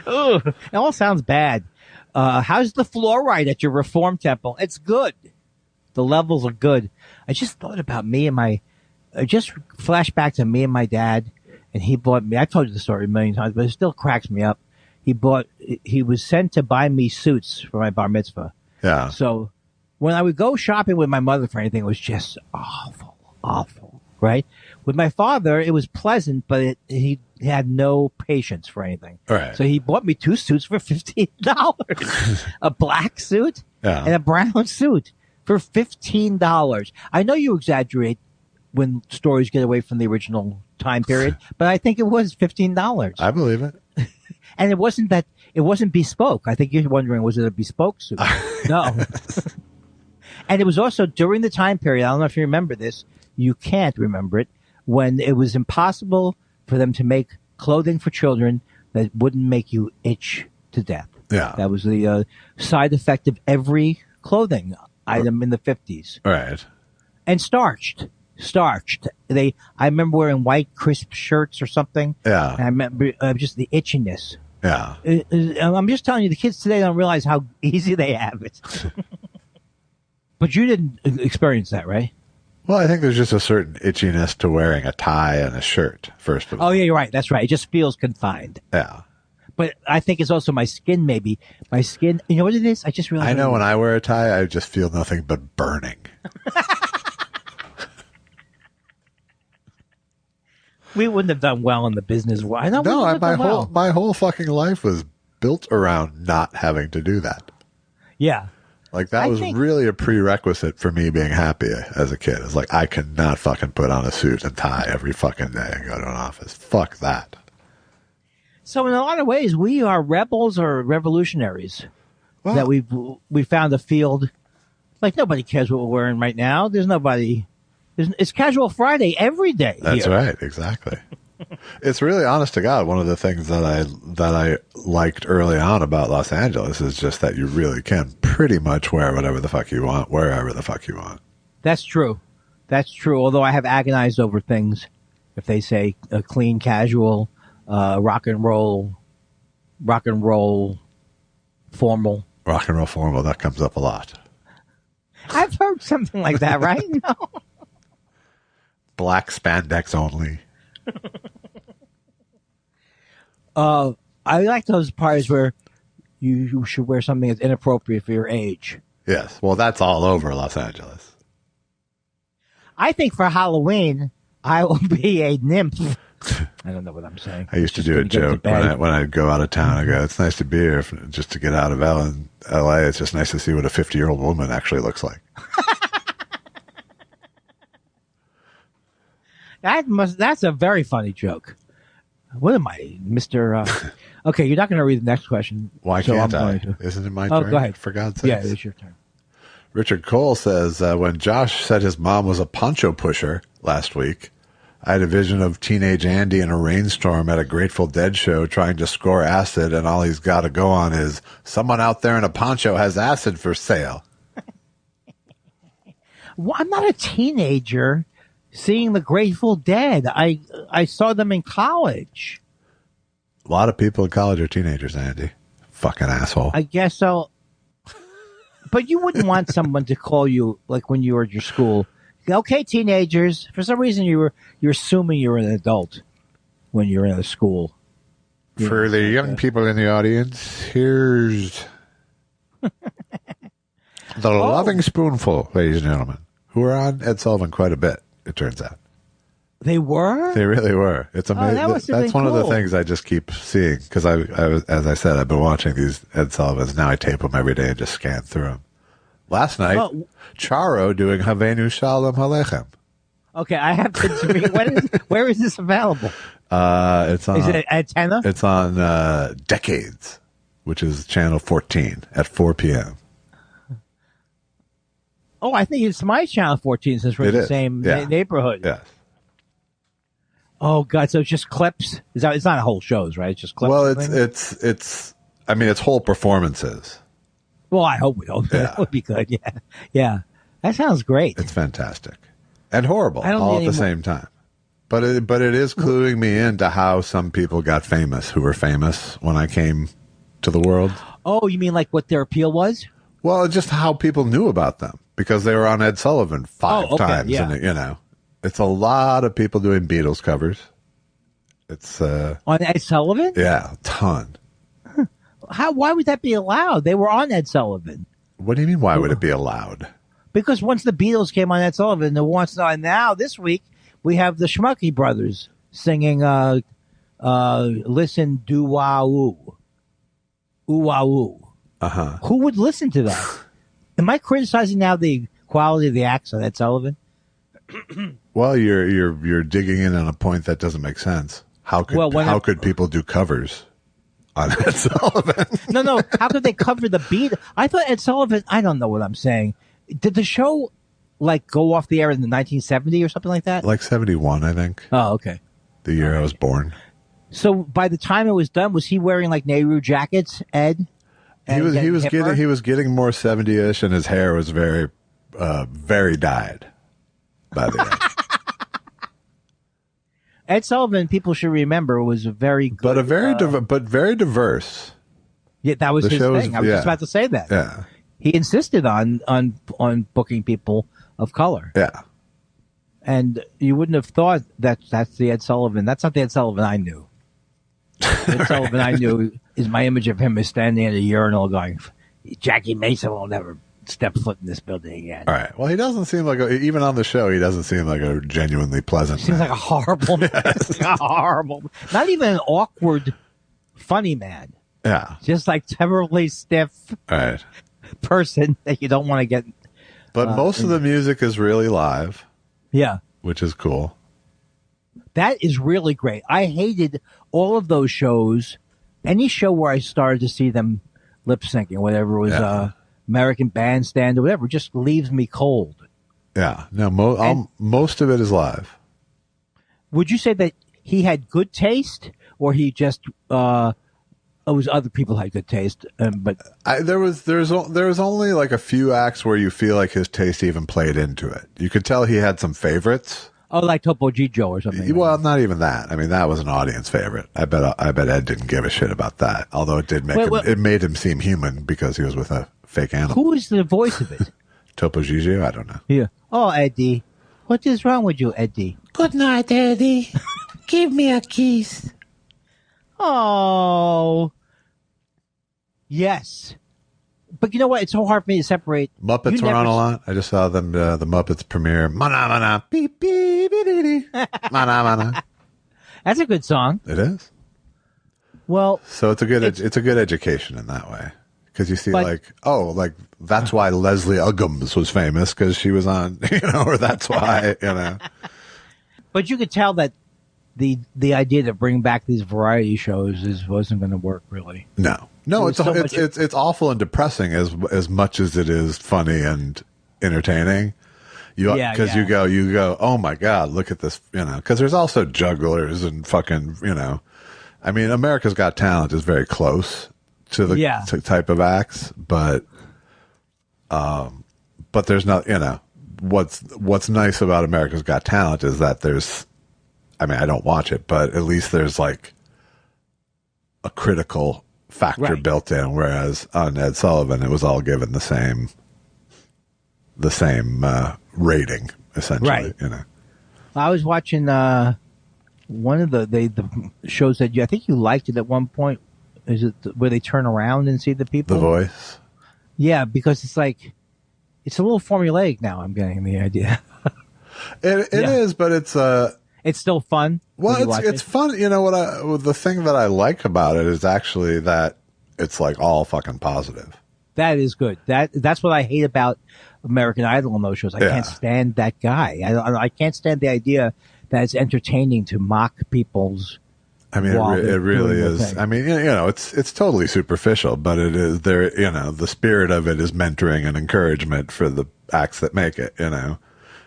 Ugh, it all sounds bad. How's the fluoride at your Reform temple? It's good. The levels are good. I just thought about me and just flashed back to me and my dad, and he bought me, I've told you the story a million times, but it still cracks me up. He was sent to buy me suits for my bar mitzvah. Yeah. So when I would go shopping with my mother for anything, it was just awful, awful, right? With my father, it was pleasant, but he had no patience for anything. Right. So he bought me 2 suits for $15. A black suit and a brown suit for $15. I know you exaggerate when stories get away from the original time period, but I think it was $15. I believe it. And it wasn't bespoke. I think you're wondering, was it a bespoke suit? No. And it was also during the time period, I don't know if you remember this, you can't remember it, when it was impossible for them to make clothing for children that wouldn't make you itch to death. Yeah. That was the side effect of every clothing item in the 50s. Right. And starched. I remember wearing white crisp shirts or something. Yeah. And I remember just the itchiness. Yeah. I'm just telling you, the kids today don't realize how easy they have it. But you didn't experience that, right? Well, I think there's just a certain itchiness to wearing a tie and a shirt, first of all. Oh, yeah, you're right. That's right. It just feels confined. Yeah. But I think it's also my skin, maybe. My skin, you know what it is? I just realized. I know when I wear a tie, I just feel nothing but burning. We wouldn't have done well in the business. I know. My whole fucking life was built around not having to do that. Yeah. Like that was really a prerequisite for me being happy as a kid. It's like I could not fucking put on a suit and tie every fucking day and go to an office. Fuck that. So in a lot of ways, we are rebels or revolutionaries. Well, that we found a field. Like nobody cares what we're wearing right now. There's nobody. It's Casual Friday every day. That's here. right. Exactly. It's really, honest to God, one of the things that I liked early on about Los Angeles is just that you really can pretty much wear whatever the fuck you want, wherever the fuck you want. That's true. Although I have agonized over things. If they say a clean, casual, rock and roll, formal. Rock and roll formal, that comes up a lot. I've heard something like that, right? No. Black spandex only. I like those parties where you should wear something that's inappropriate for your age. Yes. Well, that's all over Los Angeles. I think for Halloween, I will be a nymph. I don't know what I'm saying. I used to do a joke when I'd go out of town. I go, it's nice to be here just to get out of LA. It's just nice to see what a 50-year-old woman actually looks like. That's a very funny joke. What am I, Mr. Okay, you're not going to read the next question. Why can't I? Isn't it my turn? Oh, go ahead. For God's sake. Yeah, it's your turn. Richard Cole says, when Josh said his mom was a poncho pusher last week, I had a vision of teenage Andy in a rainstorm at a Grateful Dead show trying to score acid, and all he's got to go on is, someone out there in a poncho has acid for sale. Well, I'm not a teenager seeing the Grateful Dead. I saw them in college. A lot of people in college are teenagers, Andy. Fucking asshole. I guess so. But you wouldn't want someone to call you, like when you were at your school, okay, teenagers. For some reason, you're assuming you're an adult when you're in a school. For the young people in the audience, here's the Loving Spoonful, ladies and gentlemen, who are on Ed Sullivan quite a bit, it turns out. They were? They really were. It's amazing. That's one of the things I just keep seeing because I was, as I said, I've been watching these Ed Sullivans. Now I tape them every day and just scan through them. Last night, Charo doing Havenu Shalom Aleichem. Okay, I have to. Where is this available? It's on. Is it Antenna? It's on Decades, which is channel 14 at 4 p.m. Oh, I think it's my channel 14 since we're in the same neighborhood. Yes. Oh God! So it's just clips. It's not whole shows, right? It's just clips. Well, it's. I mean, it's whole performances. Well, I hope we hope that would be good. Yeah. That sounds great. It's fantastic and horrible all at the same time. But it is cluing me into how some people got famous who were famous when I came to the world. Oh, you mean like what their appeal was? Well, just how people knew about them because they were on Ed Sullivan five times, yeah. And it's a lot of people doing Beatles covers. It's on Ed Sullivan. Yeah, a ton. Why would that be allowed? They were on Ed Sullivan. What do you mean? Why would it be allowed? Because once the Beatles came on Ed Sullivan, now this week we have the Schmucky brothers singing "Listen, Do Wah Woo, Ooh Wah Woo." Who would listen to that? Am I criticizing now the quality of the acts on Ed Sullivan? Well, you're digging in on a point that doesn't make sense. How could people do covers on Ed Sullivan? No. How could they cover the beat? I thought Ed Sullivan. I don't know what I'm saying. Did the show like go off the air in the 1970 or something like that? Like 71, I think. Oh, okay. The year I was born. So by the time it was done, was he wearing like Nehru jackets, Ed? He was getting more 70ish, and his hair was very dyed by the end. Ed Sullivan, people should remember, was a very good, but very diverse. Yeah, that was his thing. I was just about to say that. Yeah, he insisted on booking people of color. Yeah, and you wouldn't have thought that's the Ed Sullivan. That's not the Ed Sullivan I knew. Ed Sullivan I knew is my image of him is standing at a urinal going, "Jackie Mason will never step foot in this building again." All right. Well, he doesn't seem like even on the show, he doesn't seem like a genuinely pleasant. Seems like a horrible man. Not even an awkward, funny man. Yeah. Just like terribly stiff person that you don't want to get. But most of the music is really live. Yeah. Which is cool. That is really great. I hated all of those shows. Any show where I started to see them lip syncing, whatever it was, American Bandstand or whatever, just leaves me cold. Yeah. No, most of it is live. Would you say that he had good taste, or he just it was other people had good taste? But there's only like a few acts where you feel like his taste even played into it. You could tell he had some favorites. Oh, like Topo Gigio or something. Well, not even that. I mean, that was an audience favorite. I bet Ed didn't give a shit about that. Although it did it made him seem human because he was with a fake animal. Who is the voice of it? Topo Gigio? I don't know. Yeah. Oh, Eddie. What is wrong with you, Eddie? Good night, Eddie. Give me a kiss. Oh. Yes. But you know what? It's so hard for me to separate. Muppets were on a lot. I just saw them, the Muppets premiere. Mana, mana, beep, beep, beep, beep, mana, mana. That's a good song. It is. Well, so it's a good education in that way. Because you see, that's why Leslie Uggams was famous, because she was on, or that's why, But you could tell that the idea to bring back these variety shows wasn't going to work, really. No, it's awful and depressing as much as it is funny and entertaining. You go, oh my God, look at this, because there's also jugglers and fucking, I mean, America's Got Talent is very close to the type of acts, but there's not, what's nice about America's Got Talent is that I don't watch it, but at least there's like a critical factor built in, whereas on Ed Sullivan, it was all given the same rating, essentially. I was watching one of the shows that I think you liked it at one point. Is it where they turn around and see the people? The Voice. Yeah, because it's like it's a little formulaic now. I'm getting the idea. It is, but it's still fun. Well, it's fun. The thing that I like about it is actually that it's like all fucking positive. That is good. That's what I hate about American Idol and those shows. I can't stand that guy. I can't stand the idea that it's entertaining to mock people's. I mean, it really is. I mean, it's totally superficial, but it is there. The spirit of it is mentoring and encouragement for the acts that make it.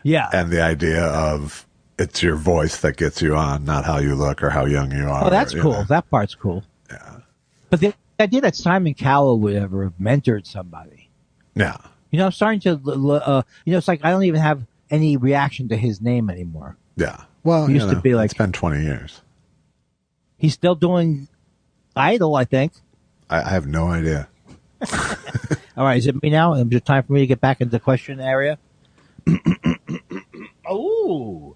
Yeah, and the idea of it's your voice that gets you on, not how you look or how young you are. Oh, that's cool. That part's cool. Yeah, but the idea that Simon Cowell would ever have mentored somebody. Yeah, I'm starting to. It's like I don't even have any reaction to his name anymore. Yeah, well, it used to be like it's been 20 years. He's still doing Idol, I think. I have no idea. All right, is it me now? Is it time for me to get back into the question area? Oh.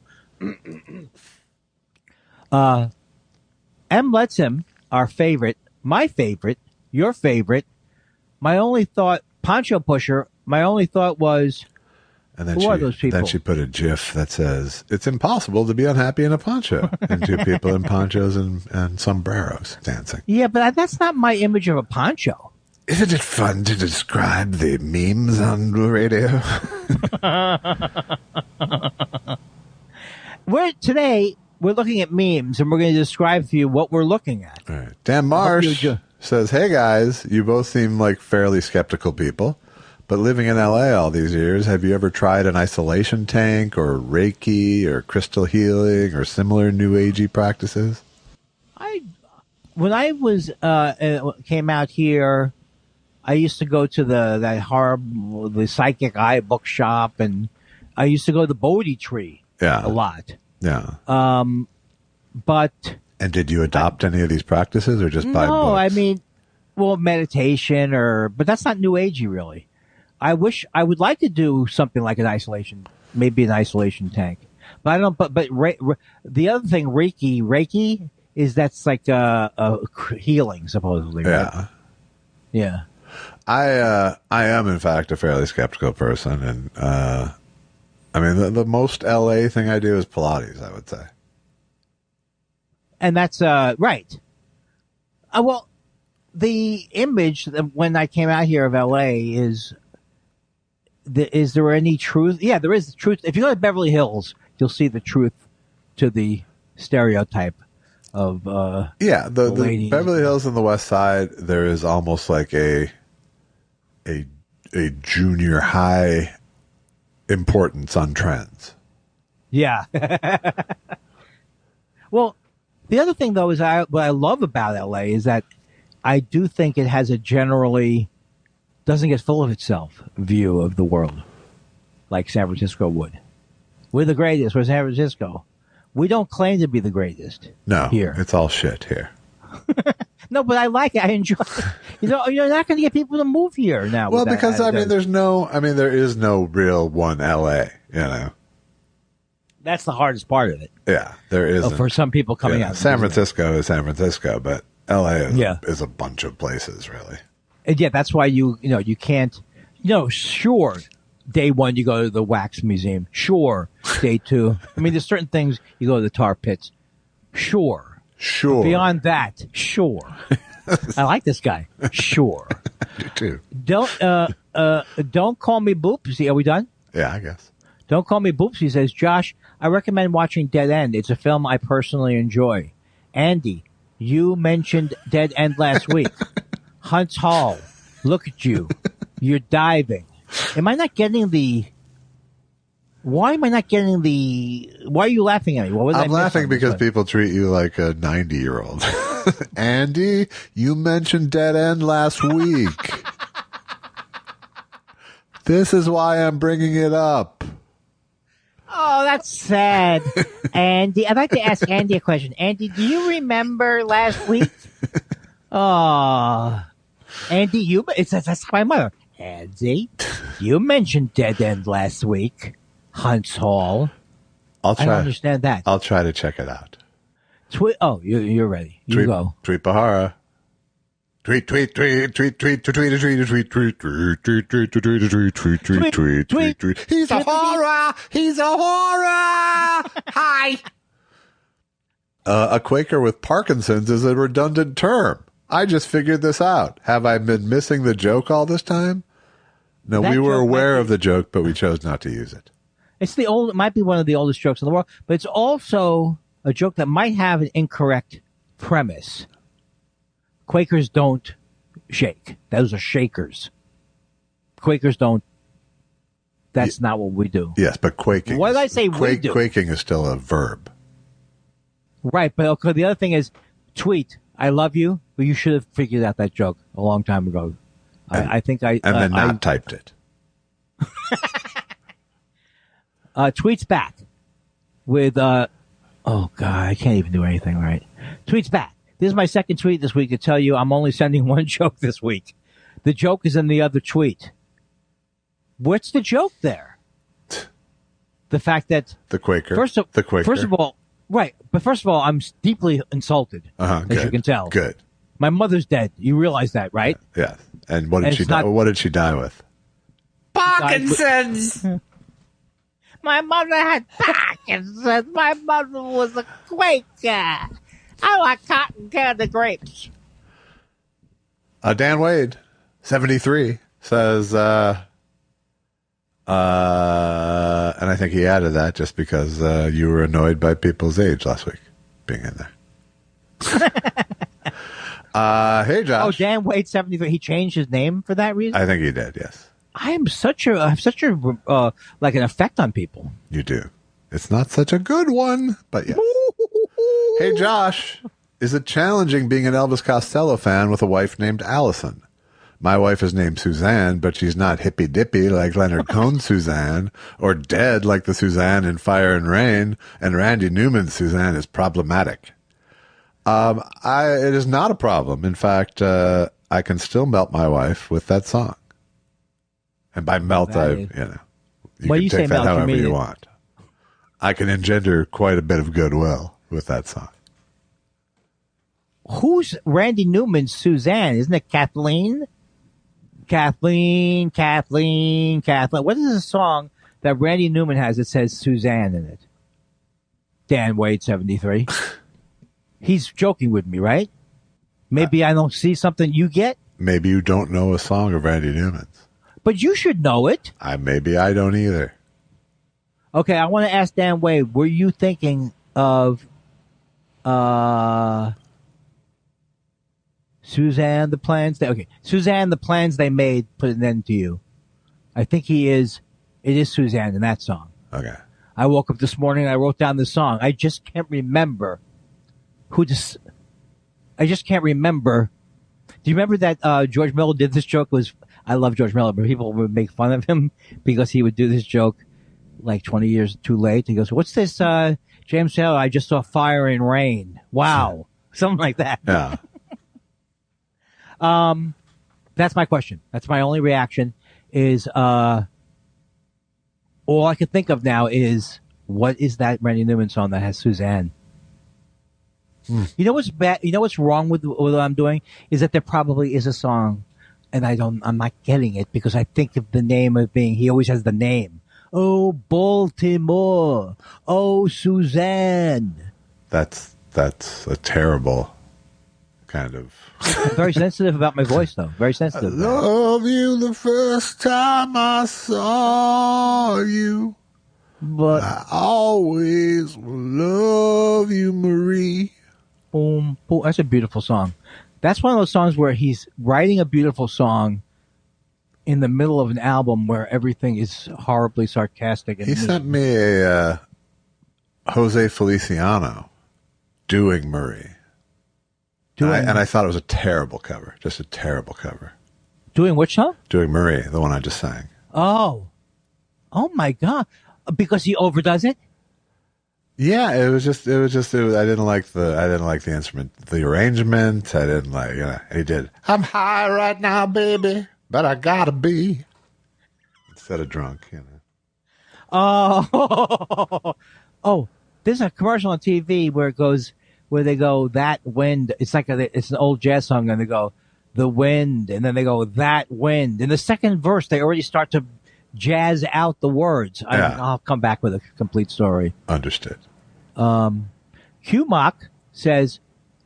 M. Lets Him, our favorite, my favorite, your favorite. My only thought, Poncho Pusher, my only thought was, And then Who are those people? Then she put a GIF that says, "It's impossible to be unhappy in a poncho." And two people in ponchos and sombreros dancing. Yeah, but that's not my image of a poncho. Isn't it fun to describe the memes on the radio? Today, we're looking at memes, and we're going to describe for you what we're looking at. All right. Dan Marsh says, "Hey guys, you both seem like fairly skeptical people. But living in LA all these years, have you ever tried an isolation tank or Reiki or crystal healing or similar new agey practices?" When I was came out here, I used to go to the psychic eye bookshop, and I used to go to the Bodhi tree a lot. Yeah. But and did you adopt any of these practices or just buy books? No, I mean, meditation but that's not new agey really. I would like to do something like an isolation tank, but I don't. But the other thing, Reiki is that's like healing supposedly. Right? Yeah, yeah. I am in fact a fairly skeptical person, and I mean the most LA thing I do is Pilates, I would say, and that's right. Well, the image when I came out here of LA is. Is there any truth? Yeah, there is truth. If you go to Beverly Hills, you'll see the truth to the stereotype of the ladies. Beverly Hills and the West Side. There is almost like a junior high importance on trends. Yeah. Well, the other thing though is what I love about LA is that I do think it has a generally doesn't get full of itself view of the world like San Francisco would. We're the greatest. We're San Francisco. We don't claim to be the greatest. No, here. It's all shit here. No, but I like it. I enjoy it. You're not going to get people to move here now. Well, because there is no real one LA, That's the hardest part of it. Yeah, there is. For some people coming out. San Francisco is San Francisco, but LA is a bunch of places, really. And yeah, that's why you can't, sure, day one you go to the wax museum. Sure, day two. I mean, there's certain things you go to the tar pits. Sure. But beyond that, sure. I like this guy. Sure. You too. Don't call me Boopsy. Are we done? Yeah, I guess. Don't call me Boopsy says, Josh, I recommend watching Dead End. It's a film I personally enjoy. Andy, you mentioned Dead End last week. Hunt's Hall. Look at you. You're diving. Am I not getting why am I not getting why are you laughing at me? What was I'm laughing because people treat you like a 90-year-old. Andy, you mentioned Dead End last week. This is why I'm bringing it up. Oh, that's sad. Andy, I'd like to ask Andy a question. Andy, do you remember last week? Oh, Andy, that's my mother. Andy, you mentioned Dead End last week. Hunts Hall. I don't understand that. I'll try to check it out. You're ready. You go. Tweet Bahara. Tweet. He's a horror. He's a horror. Hi. A Quaker with Parkinson's is a redundant term. I just figured this out. Have I been missing the joke all this time? No, we were aware of the joke, but we chose not to use it. It might be one of the oldest jokes in the world, but it's also a joke that might have an incorrect premise. Quakers don't shake. Those are shakers. Quakers don't. That's not what we do. Yes, but quaking. What did I say we do? Quaking is still a verb. Right, but okay, the other thing is tweet. I love you, but you should have figured out that joke a long time ago. I think I... And then not typed it. Tweets back with... oh, God, I can't even do anything right. Tweets back. This is my second tweet this week to tell you I'm only sending one joke this week. The joke is in the other tweet. What's the joke there? The fact that... The Quaker. The Quaker. First of all... Right, but first of all, I'm deeply insulted, as you can tell. Good. My mother's dead. You realize that, right? Yeah. And what did she die? What did she die with? Parkinson's. My mother had Parkinson's. My mother was a Quaker. I like cotton candy grapes. Dan Wade, 73, says, and I think he added that just because you were annoyed by people's age last week being in there. Hey, Josh. Oh, Dan Wade, 73. He changed his name for that reason? I think he did, yes. I have such a like an effect on people. You do. It's not such a good one, but yes. Hey, Josh. Is it challenging being an Elvis Costello fan with a wife named Allison? My wife is named Suzanne, but she's not hippy-dippy like Leonard Cohen's Suzanne, or dead like the Suzanne in Fire and Rain, and Randy Newman's Suzanne is problematic. It is not a problem. In fact, I can still melt my wife with that song. And by melt, you can you say take that melt, however you you mean want. I can engender quite a bit of goodwill with that song. Who's Randy Newman's Suzanne? Isn't it Kathleen? Kathleen. What is the song that Randy Newman has that says Suzanne in it? Dan Wade, 73. He's joking with me, right? Maybe I don't see something you get. Maybe you don't know a song of Randy Newman's. But you should know it. Maybe I don't either. Okay, I want to ask Dan Wade, were you thinking of Suzanne, the plans Suzanne, the plans they made, put an end to you. I think it is Suzanne in that song. Okay. I woke up this morning and I wrote down the song. I just can't remember I just can't remember. Do you remember that George Miller did this joke? I love George Miller, but people would make fun of him because he would do this joke like 20 years too late. He goes, what's this, James Taylor? I just saw Fire and Rain. Wow. Something like that. Yeah. That's my question. That's my only reaction is, all I can think of now is, what is that Randy Newman song that has Suzanne? You know what's bad? You know what's wrong with what I'm doing is that there probably is a song, and I'm not getting it because I think of the name of being. He always has the name. Oh, Baltimore. Oh, Suzanne. That's a terrible kind of. I'm very sensitive about my voice, though. Very sensitive. I love you the first time I saw you. But I always will love you, Marie. Boom, boom. That's a beautiful song. That's one of those songs where he's writing a beautiful song in the middle of an album where everything is horribly sarcastic. And He sent me a Jose Feliciano doing Murray. And I thought it was a terrible cover. Just a terrible cover. Doing which song? Doing Murray, the one I just sang. Oh my God. Because he overdoes it? Yeah, it was just I didn't like the instrument, the arrangement. I didn't like, he did, I'm high right now, baby, but I gotta be, instead of drunk, Oh, there's a commercial on TV where they go, that wind. It's like it's an old jazz song, and they go, the wind, and then they go, that wind. In the second verse, they already start to jazz out the words. Yeah. I'll come back with a complete story. Understood. Q-Mock says,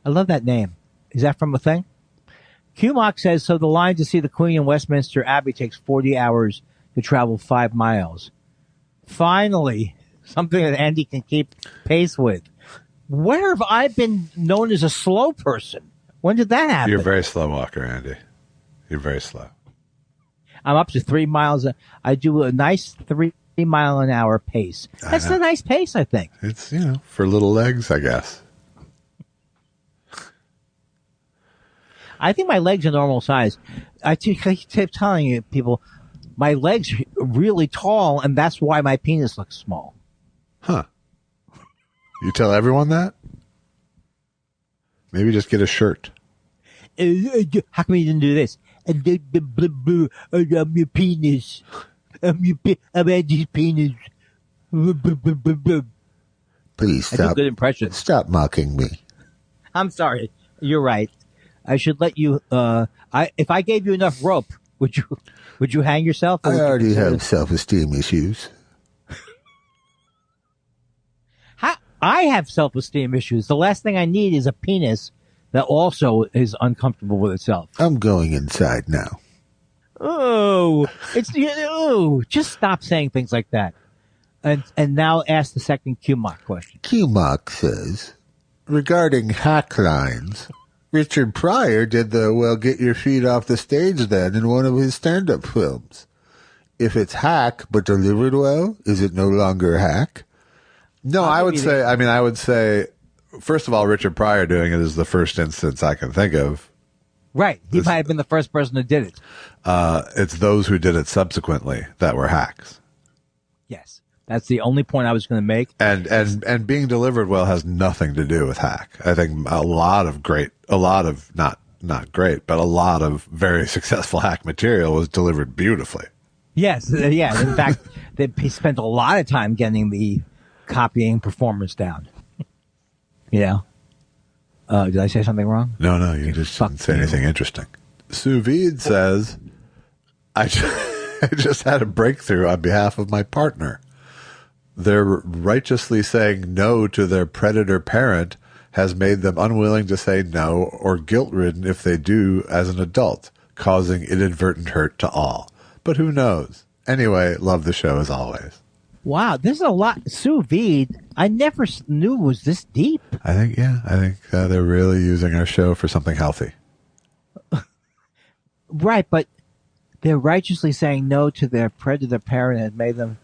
I love that name. Is that from a thing? Q-Mock says, so the line to see the Queen in Westminster Abbey takes 40 hours to travel 5 miles. Finally, something that Andy can keep pace with. Where have I been known as a slow person? When did that happen? You're a very slow walker, Andy. You're very slow. I'm up to 3 miles. I do a nice 3 mile an hour pace. That's a nice pace, I think. It's, for little legs, I guess. I think my legs are normal size. I keep telling you, people, my legs are really tall, and that's why my penis looks small. Huh. You tell everyone that? Maybe just get a shirt. How come you didn't do this? I'm your penis. I'm Andy's penis. Please stop. I do good impressions. Stop mocking me. I'm sorry. You're right. I should let you. If I gave you enough rope, would you hang yourself? I already have self-esteem issues. I have self-esteem issues. The last thing I need is a penis that also is uncomfortable with itself. I'm going inside now. Oh, just stop saying things like that. And now ask the second QMOC question. QMOC says, regarding hack lines, Richard Pryor did the "well, get your feet off the stage then" in one of his stand-up films. If it's hack but delivered well, is it no longer hack? No, I would say, first of all, Richard Pryor doing it is the first instance I can think of. Right. He might have been the first person who did it. It's those who did it subsequently that were hacks. Yes. That's the only point I was going to make. And being delivered well has nothing to do with hack. I think a lot of not great, but a lot of very successful hack material was delivered beautifully. Yes. Yeah. In fact, he spent a lot of time getting the copying performance down. Yeah. Did I say something wrong? No, you just didn't say anything interesting. Sous Vide says, I just had a breakthrough on behalf of my partner. Their righteously saying no to their predator parent has made them unwilling to say no or guilt-ridden if they do as an adult, causing inadvertent hurt to all. But who knows? Anyway, love the show as always. Wow, this is a lot. Sous vide, I never knew was this deep. I think they're really using our show for something healthy. Right, but they're righteously saying no to their predator parent and made them.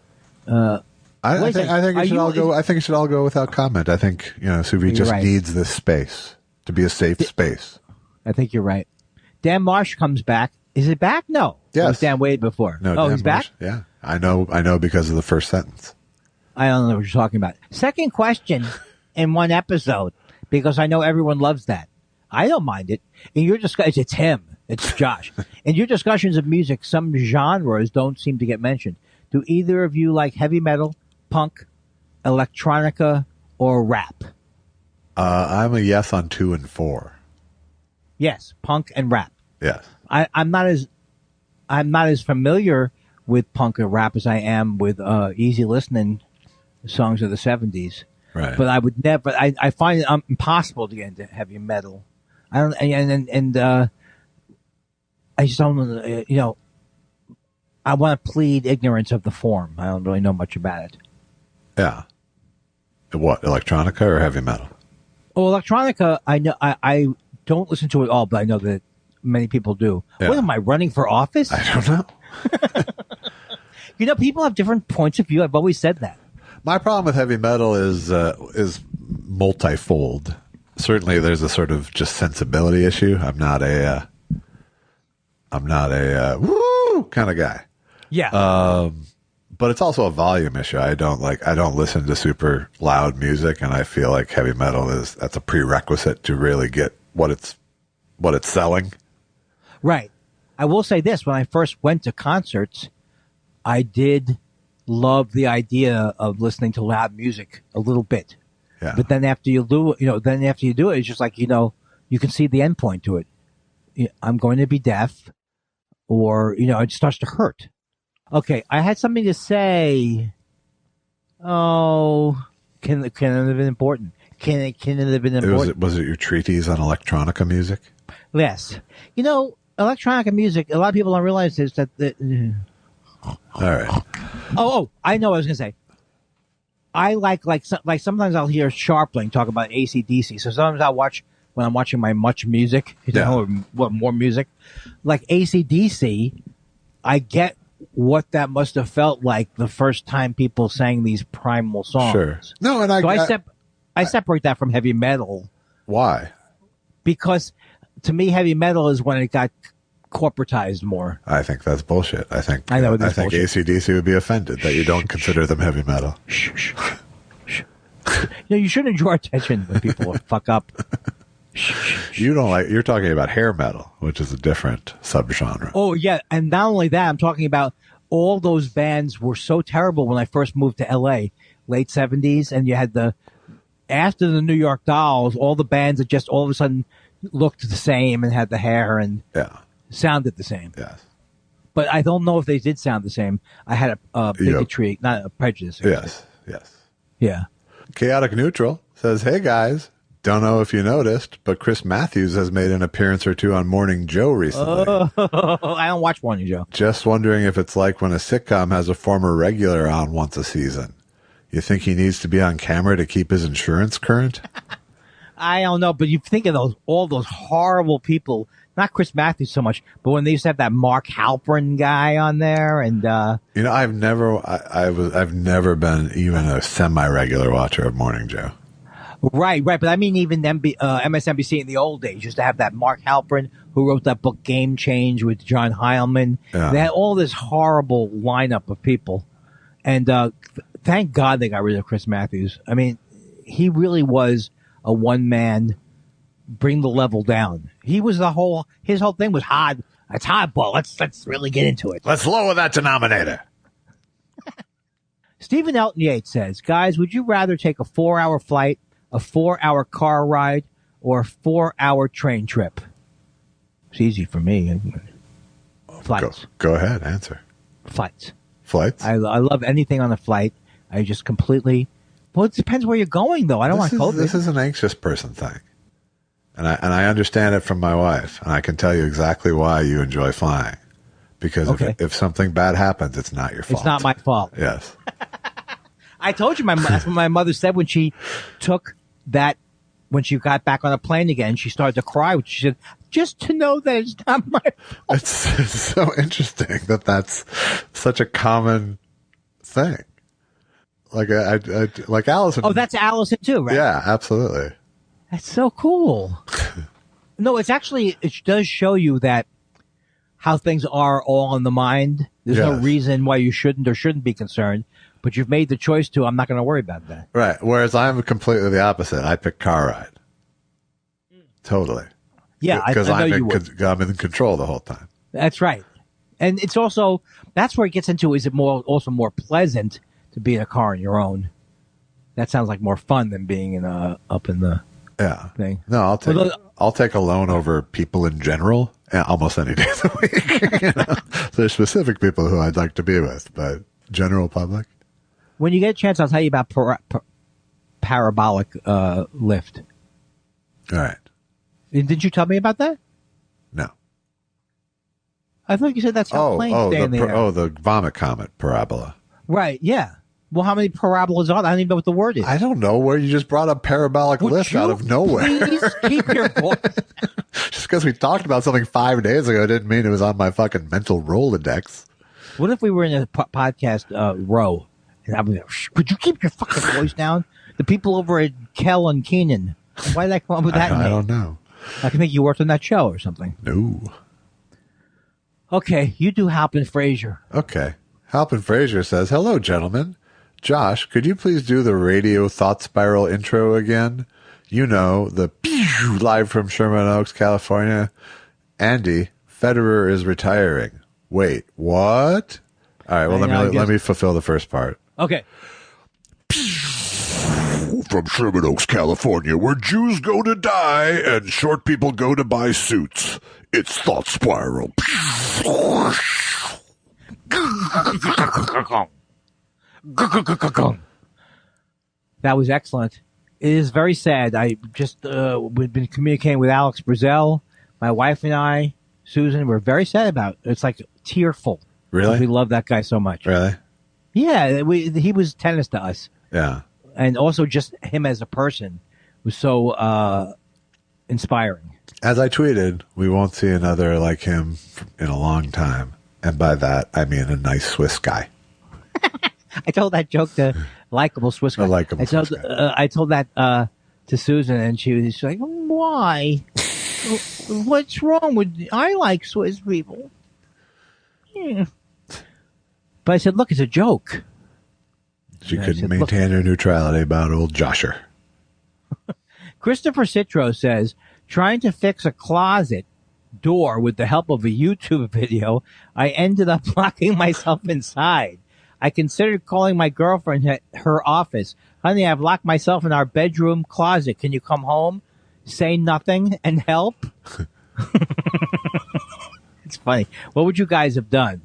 I think it should all go without comment. I think Sous Vide just needs this space to be a safe space. I think you're right. Dan Marsh comes back. Is it back? No. Yes. It was Dan Wade before. No, Dan he's Marsh? back? Yeah. I know because of the first sentence. I don't know what you're talking about. Second question in one episode, because I know everyone loves that. I don't mind it. In your discussion, it's him. It's Josh. In your discussions of music, some genres don't seem to get mentioned. Do either of you like heavy metal, punk, electronica, or rap? I'm a yes on 2 and 4. Yes, punk and rap. Yes. I'm not as familiar with punk or rap as I am with easy listening songs of the 70s. Right. But I would never. I find it impossible to get into heavy metal. I don't. I just don't. I want to plead ignorance of the form. I don't really know much about it. Yeah. What, electronica or heavy metal? Oh, electronica. I know. I don't listen to it all, but I know that many people do. Yeah. What am I running for office? I don't know. People have different points of view. I've always said that. My problem with heavy metal is multifold. Certainly, there's a sort of just sensibility issue. I'm not a woo kind of guy. Yeah. But it's also a volume issue. I don't listen to super loud music, and I feel like heavy metal that's a prerequisite to really get what it's selling. Right. I will say this: when I first went to concerts, I did love the idea of listening to loud music a little bit. Yeah. But then after you do it, it's just like, you can see the end point to it. I'm going to be deaf, or, it starts to hurt. Okay. I had something to say. Oh, can it have been important? Can it have been important? Was it your treatise on electronica music? Yes. Electronica music, a lot of people don't realize is that All right. Oh, I know what I was going to say. I like sometimes I'll hear Sharpling talk about AC/DC. So sometimes I'll watch when I'm watching my Much Music, what more music, like AC/DC. I get what that must have felt like the first time people sang these primal songs. Sure. No, and I separate that from heavy metal. Why? Because to me, heavy metal is when it got corporatized more. I think that's bullshit. I think bullshit. AC/DC would be offended that you don't consider them heavy metal. Shh. You shouldn't draw attention when people fuck up. You're talking about hair metal, which is a different subgenre. Oh yeah, and not only that, I'm talking about all those bands were so terrible when I first moved to LA, late 70s, and you had after the New York Dolls, all the bands that just all of a sudden looked the same and had the hair and sounded the same. Yes. But I don't know if they did sound the same. I had a bigotry, not a prejudice. Yes. Yeah. Chaotic Neutral says, hey guys, don't know if you noticed, but Chris Matthews has made an appearance or two on Morning Joe recently. I don't watch Morning Joe. Just wondering if it's like when a sitcom has a former regular on once a season. You think he needs to be on camera to keep his insurance current? I don't know, but you think of all those horrible people, not Chris Matthews so much, but when they used to have that Mark Halperin guy on there, and I've never been even a semi-regular watcher of Morning Joe. Right, but I mean even MSNBC in the old days used to have that Mark Halperin who wrote that book Game Change with John Heilman. Yeah. They had all this horrible lineup of people, and thank God they got rid of Chris Matthews. I mean, he really was a one-man, bring the level down. He was his whole thing was hard. It's hardball. Let's really get into it. Let's lower that denominator. Stephen Elton Yates says, guys, would you rather take a 4-hour flight, a 4-hour car ride, or a 4-hour train trip? It's easy for me. Flights. Go ahead, answer. Flights. Flights? I love anything on a flight. I just completely... Well, it depends where you're going, though. I don't want COVID. This is an anxious person thing. And I understand it from my wife. And I can tell you exactly why you enjoy flying. Because if something bad happens, it's not your fault. It's not my fault. Yes. I told you that's what my mother said when she when she got back on a plane again, she started to cry. She said, just to know that it's not my fault. It's so interesting that that's such a common thing. Like like Allison. Oh, that's Allison too, right? Yeah, absolutely. That's so cool. No, it does show you that how things are all in the mind. There's no reason why you shouldn't or shouldn't be concerned, but you've made the choice to, I'm not going to worry about that. Right. Whereas I'm completely the opposite. I pick car ride. Totally. Yeah, because I know you would. I'm in control the whole time. That's right. And it's also, that's where it gets into, is it also more pleasant to be in a car on your own? That sounds like more fun than being up in the thing. No, I'll take a loan over people in general, almost any day of the week. There's specific people who I'd like to be with, but general public. When you get a chance, I'll tell you about parabolic lift. All right. Did you tell me about that? No. I thought you said that's how planes stay in the air. The vomit comet parabola. Right, yeah. Well, how many parabolas are there? I don't even know what the word is. I don't know where you just brought up parabolic lift out of nowhere. Please keep your voice. Just because we talked about something 5 days ago didn't mean it was on my fucking mental Rolodex. What if we were in a podcast row? And I would go, could you keep your fucking voice down? The people over at Kell and Keenan. Why did I come up with that name? I don't know. I can think you worked on that show or something. No. Okay, you do Halpin Frazier. Okay. Halpin Frazier says, hello, gentlemen. Josh, could you please do the radio thought spiral intro again? You know, the live from Sherman Oaks, California. Andy, Federer is retiring. Wait, what? All right, well, let me fulfill the first part. Okay. From Sherman Oaks, California, where Jews go to die and short people go to buy suits. It's Thought Spiral. That was excellent. It is very sad. I just we've been communicating with Alex Brazell, my wife and I, Susan. We're very sad about it. It's like tearful. Really? We love that guy so much. Really? Yeah, he was tennis to us. Yeah. And also just him as a person was so inspiring. As I tweeted, we won't see another like him in a long time. And by that, I mean a nice Swiss guy. I told that joke to likable Swiss guy. Swiss guy. I told that to Susan, and she's like, why? What's wrong with... I like Swiss people. Yeah. But I said, look, it's a joke. She couldn't maintain her neutrality about old Josher. Christopher Citro says, trying to fix a closet door with the help of a YouTube video, I ended up locking myself inside. I considered calling my girlfriend at her office. Honey, I've locked myself in our bedroom closet. Can you come home, say nothing, and help? It's funny. What would you guys have done?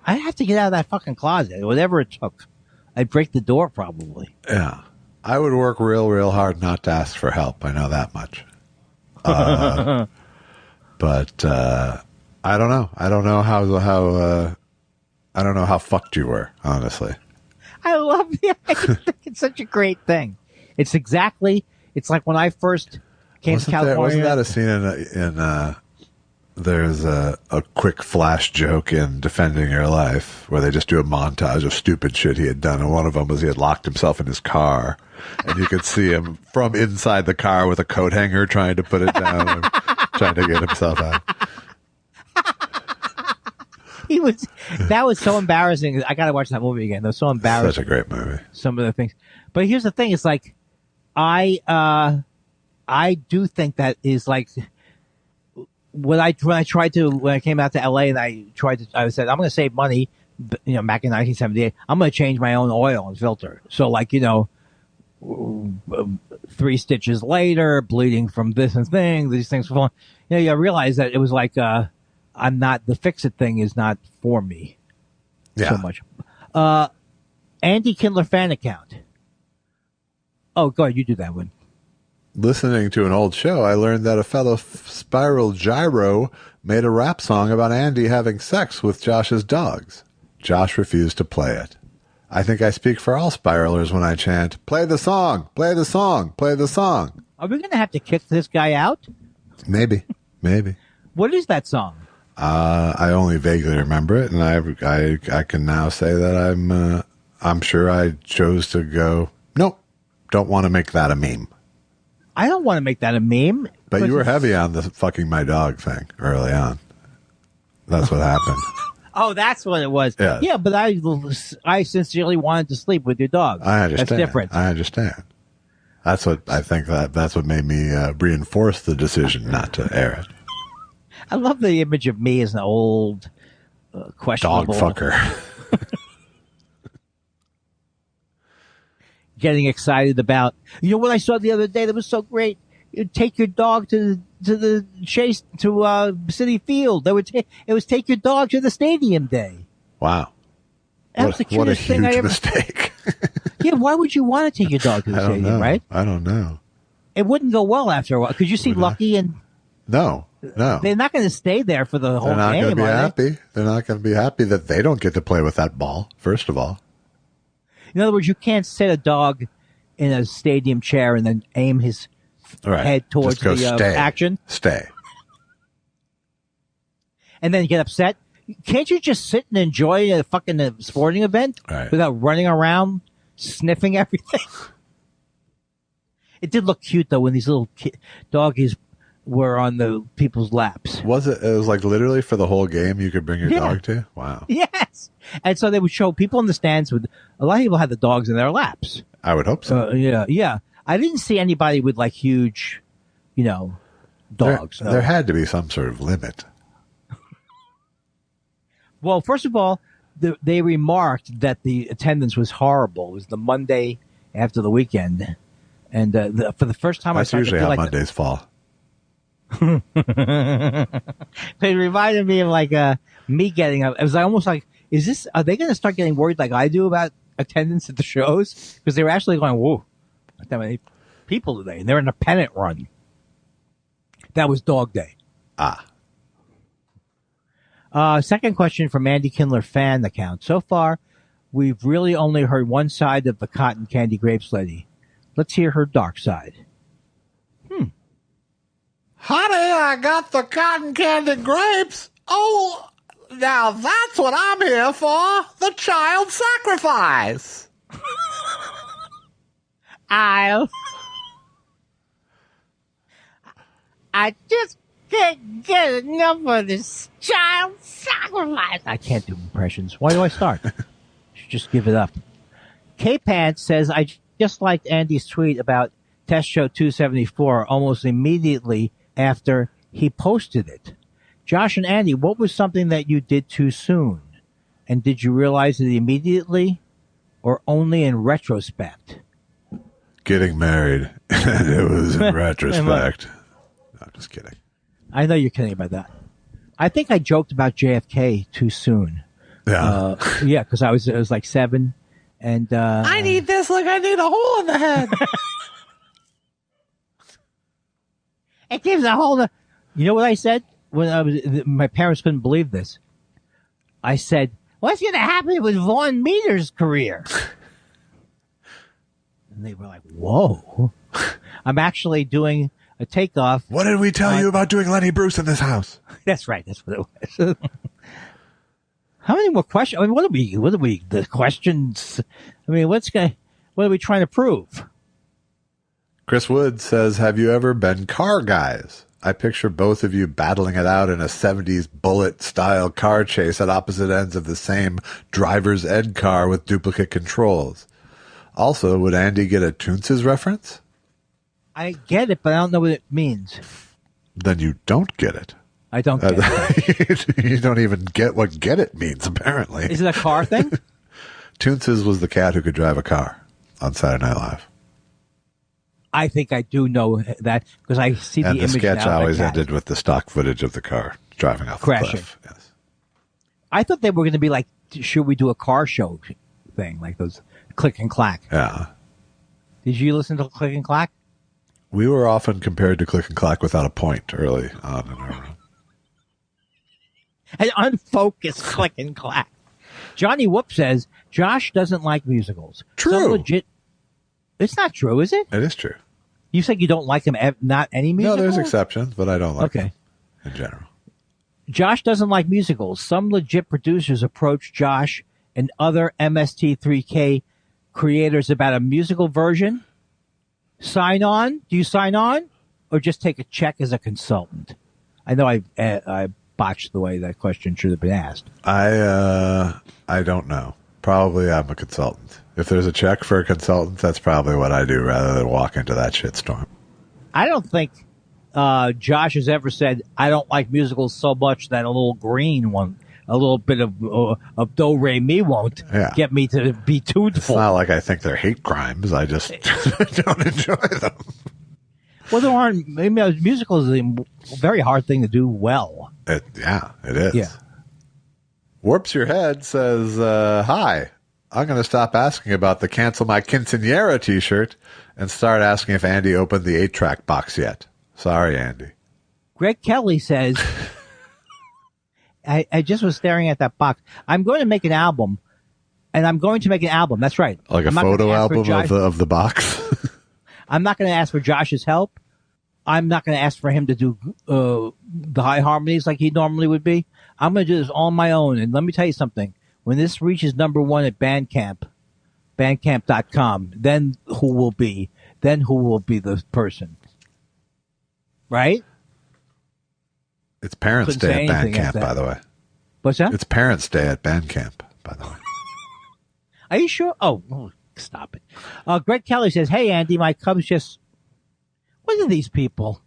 I'd have to get out of that fucking closet, whatever it took. I'd break the door probably. Yeah. I would work real hard not to ask for help. I know that much. But I don't know. I don't know I don't know how fucked you were, honestly. I love it. I think it's such a great thing. It's like when I first came to California. Wasn't that a scene in there's a quick flash joke in Defending Your Life where they just do a montage of stupid shit he had done, and one of them was he had locked himself in his car, and you could see him from inside the car with a coat hanger trying to put it down, and trying to get himself out. That was so embarrassing. I gotta watch that movie again. That was so embarrassing. Such a great movie. Some of the things, but here's the thing: it's like I do think that is like when I came out to LA and I said I'm going to save money. Back in 1978, I'm going to change my own oil and filter. So 3 stitches later, bleeding from this and thing, these things falling. I realized that it was like I'm not, the fix it thing is not for me so much. Andy Kindler fan account. Oh, go ahead, you do that one. Listening to an old show, I learned that a fellow Spiral Gyro made a rap song about Andy having sex with Josh's dogs. Josh refused to play it. I think I speak for all spiralers when I chant, play the song, play the song, play the song. Are we going to have to kick this guy out? Maybe. What is that song? I only vaguely remember it, and I can now say that I'm sure I chose to go, nope, don't want to make that a meme. I don't want to make that a meme. But you were heavy on the fucking my dog thing early on. That's what happened. Oh, that's what it was. Yeah, but I sincerely wanted to sleep with your dog. I understand. That's different. I understand. That's what I think. That's what made me reinforce the decision not to air it. I love the image of me as an old, questionable dog fucker. Getting excited about, what I saw the other day that was so great. You'd take your dog to the chase to City Field. It was take your dog to the stadium day. Wow, That was the cutest thing I ever. Mistake. Yeah, why would you want to take your dog to the stadium, right? I don't know. It wouldn't go well after a while. Could you see Lucky and? No. They're not going to stay there for the whole game. They're not going to be happy. They? They're not going to be happy that they don't get to play with that ball. First of all. In other words, you can't set a dog in a stadium chair and then aim his head towards the action. Stay. And then get upset. Can't you just sit and enjoy a fucking sporting event without running around sniffing everything? It did look cute, though, when these little doggies were on the people's laps. Was it? It was like literally for the whole game you could bring your dog to? Wow. Yes. And so they would show people in the stands with, a lot of people had the dogs in their laps. I would hope so. Yeah. I didn't see anybody with like huge, dogs. There had to be some sort of limit. Well, first of all, they remarked that the attendance was horrible. It was the Monday after the weekend. And for the first time, That's usually how Mondays fall. It reminded me of me getting up. It was almost like, are they going to start getting worried like I do about attendance at the shows? Because they were actually going, whoa, not that many people today. And they're in a pennant run. That was dog day. Second question from Andy Kindler fan account. So far, we've really only heard one side of the cotton candy grapes lady. Let's hear her dark side. Honey, I got the cotton candy grapes. Oh, now that's what I'm here for. The child sacrifice. I just can't get enough of this child sacrifice. I can't do impressions. Why do I start? Should just give it up. K-Pants says, I just liked Andy's tweet about Test Show 274 almost immediately after he posted it. Josh and Andy, what was something that you did too soon? And did you realize it immediately or only in retrospect? Getting married. And it was in retrospect. No, I'm just kidding. I know you're kidding about that. I think I joked about JFK too soon. Yeah. Because I was like 7 And I need this like I need a hole in the head. it gives a whole. You know what I said when I was? My parents couldn't believe this. I said, "What's going to happen with Vaughn Meter's career?" And they were like, "Whoa!" I'm actually doing a takeoff. What did we tell you about doing Lenny Bruce in this house? That's right. That's what it was. How many more questions? I mean, what are we, the questions? I mean, what are we trying to prove? Chris Wood says, have you ever been car guys? I picture both of you battling it out in a 70s bullet-style car chase at opposite ends of the same driver's ed car with duplicate controls. Also, would Andy get a Toonces reference? I get it, but I don't know what it means. Then you don't get it. I don't get it. You don't even get what get it means, apparently. Is it a car thing? Toonces was the cat who could drive a car on Saturday Night Live. I think I do know that because I see the image. And the sketch now always ended with the stock footage of the car driving off crashing. the cliff. Yes. I thought they were going to be like, should we do a car show thing, like those Click and Clack? Yeah. Did you listen to Click and Clack? We were often compared to Click and Clack without a point early on in our run. An unfocused Click and Clack. Johnny Whoop says Josh doesn't like musicals. True. Some legit. It's not true, is it? It is true. You said you don't like him. Not any musicals. No, there's exceptions, but I don't like them in general. Josh doesn't like musicals. Some legit producers approach Josh and other MST3K creators about a musical version. Sign on? Do you sign on, or just take a check as a consultant? I know I botched the way that question should have been asked. I don't know. Probably I'm a consultant. If there's a check for a consultant, that's probably what I do rather than walk into that shitstorm. I don't think Josh has ever said, I don't like musicals so much that a little green one, a little bit of do re mi won't get me to be tuneful. It's not like I think they're hate crimes. I just don't enjoy them. Well, there aren't. I mean, musicals is a very hard thing to do well. It is. Yeah. Warps Your Head says, hi. I'm going to stop asking about the Cancel My Quinceañera t-shirt and start asking if Andy opened the 8-track box yet. Sorry, Andy. Greg Kelly says, I just was staring at that box. I'm going to make an album, and I'm going to make an album. That's right. Like a photo album of the box? I'm not going to ask for Josh's help. I'm not going to ask for him to do the high harmonies like he normally would be. I'm going to do this all on my own. And let me tell you something. When this reaches #1 at Bandcamp, bandcamp.com, then who will be the person? Right? It's Parents' Day at Bandcamp, by the way. What's that? It's Parents' Day at Bandcamp, by the way. Are you sure? Oh, stop it. Greg Kelly says, hey, Andy, my Cubs just... What are these people?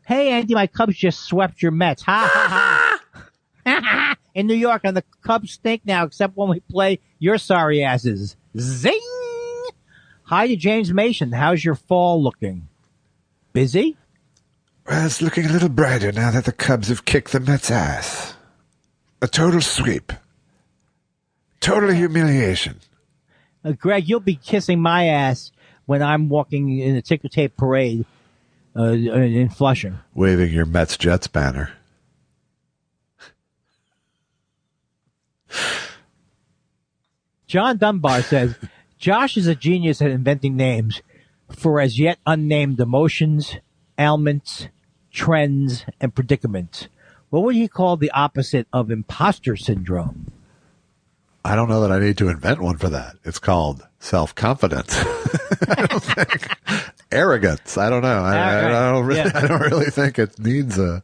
Hey, Andy, my Cubs just swept your Mets. Ha, ha, ha. In New York, and the Cubs stink now, except when we play your sorry asses. Zing! Hi to James Mason. How's your fall looking? Busy? Well, it's looking a little brighter now that the Cubs have kicked the Mets' ass. A total sweep. Total humiliation. Greg, you'll be kissing my ass when I'm walking in a ticker tape parade in Flushing. Waving your Mets-Jets banner. John Dunbar says, Josh is a genius at inventing names for as yet unnamed emotions, ailments, trends, and predicaments. What would he call the opposite of imposter syndrome? I don't know that I need to invent one for that. It's called self-confidence. I don't think. Arrogance. I don't know. I don't really think it needs a...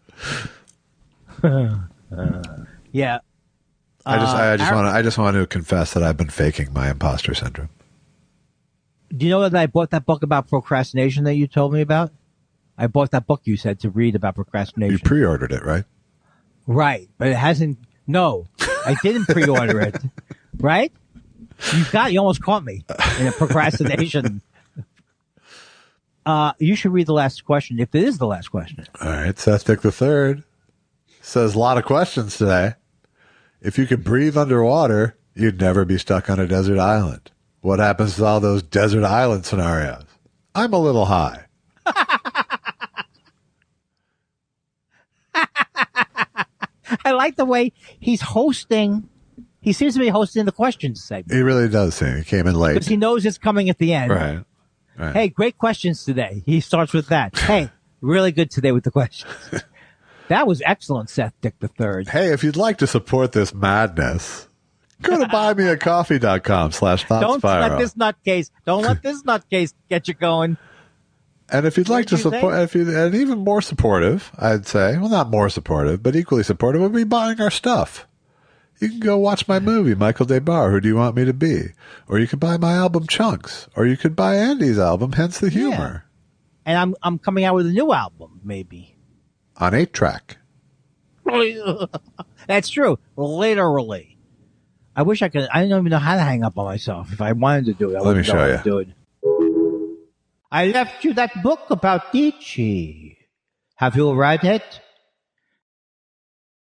Yeah. I just want to confess that I've been faking my imposter syndrome. Do you know that I bought that book about procrastination that you told me about? I bought that book you said to read about procrastination. You pre-ordered it, right? Right, but it hasn't. No, I didn't pre-order it. Right? You almost caught me in a procrastination. You should read the last question, if it is the last question. All right, Seth Dick the Third says a lot of questions today. If you could breathe underwater, you'd never be stuck on a desert island. What happens to all those desert island scenarios? I'm a little high. I like the way he's hosting. He seems to be hosting the questions segment. He really does seem. He came in late. Because he knows it's coming at the end. Right. Hey, great questions today. He starts with that. Hey, really good today with the questions. That was excellent, Seth Dick III. Hey, if you'd like to support this madness, go to buymeacoffee.com/thoughtspiral. Don't let this nutcase get you going. And if you'd like to support, and even more supportive, I'd say, well, not more supportive, but equally supportive, would be buying our stuff. You can go watch my movie, Michael Debar, Who Do You Want Me to Be? Or you could buy my album, Chunks. Or you could buy Andy's album, Hence the Humor. Yeah. And I'm coming out with a new album, maybe. On 8-track. That's true. Literally. I wish I could. I don't even know how to hang up on myself. If I wanted to do it, Let me show you. Do it. I left you that book about Nietzsche. Have you read it?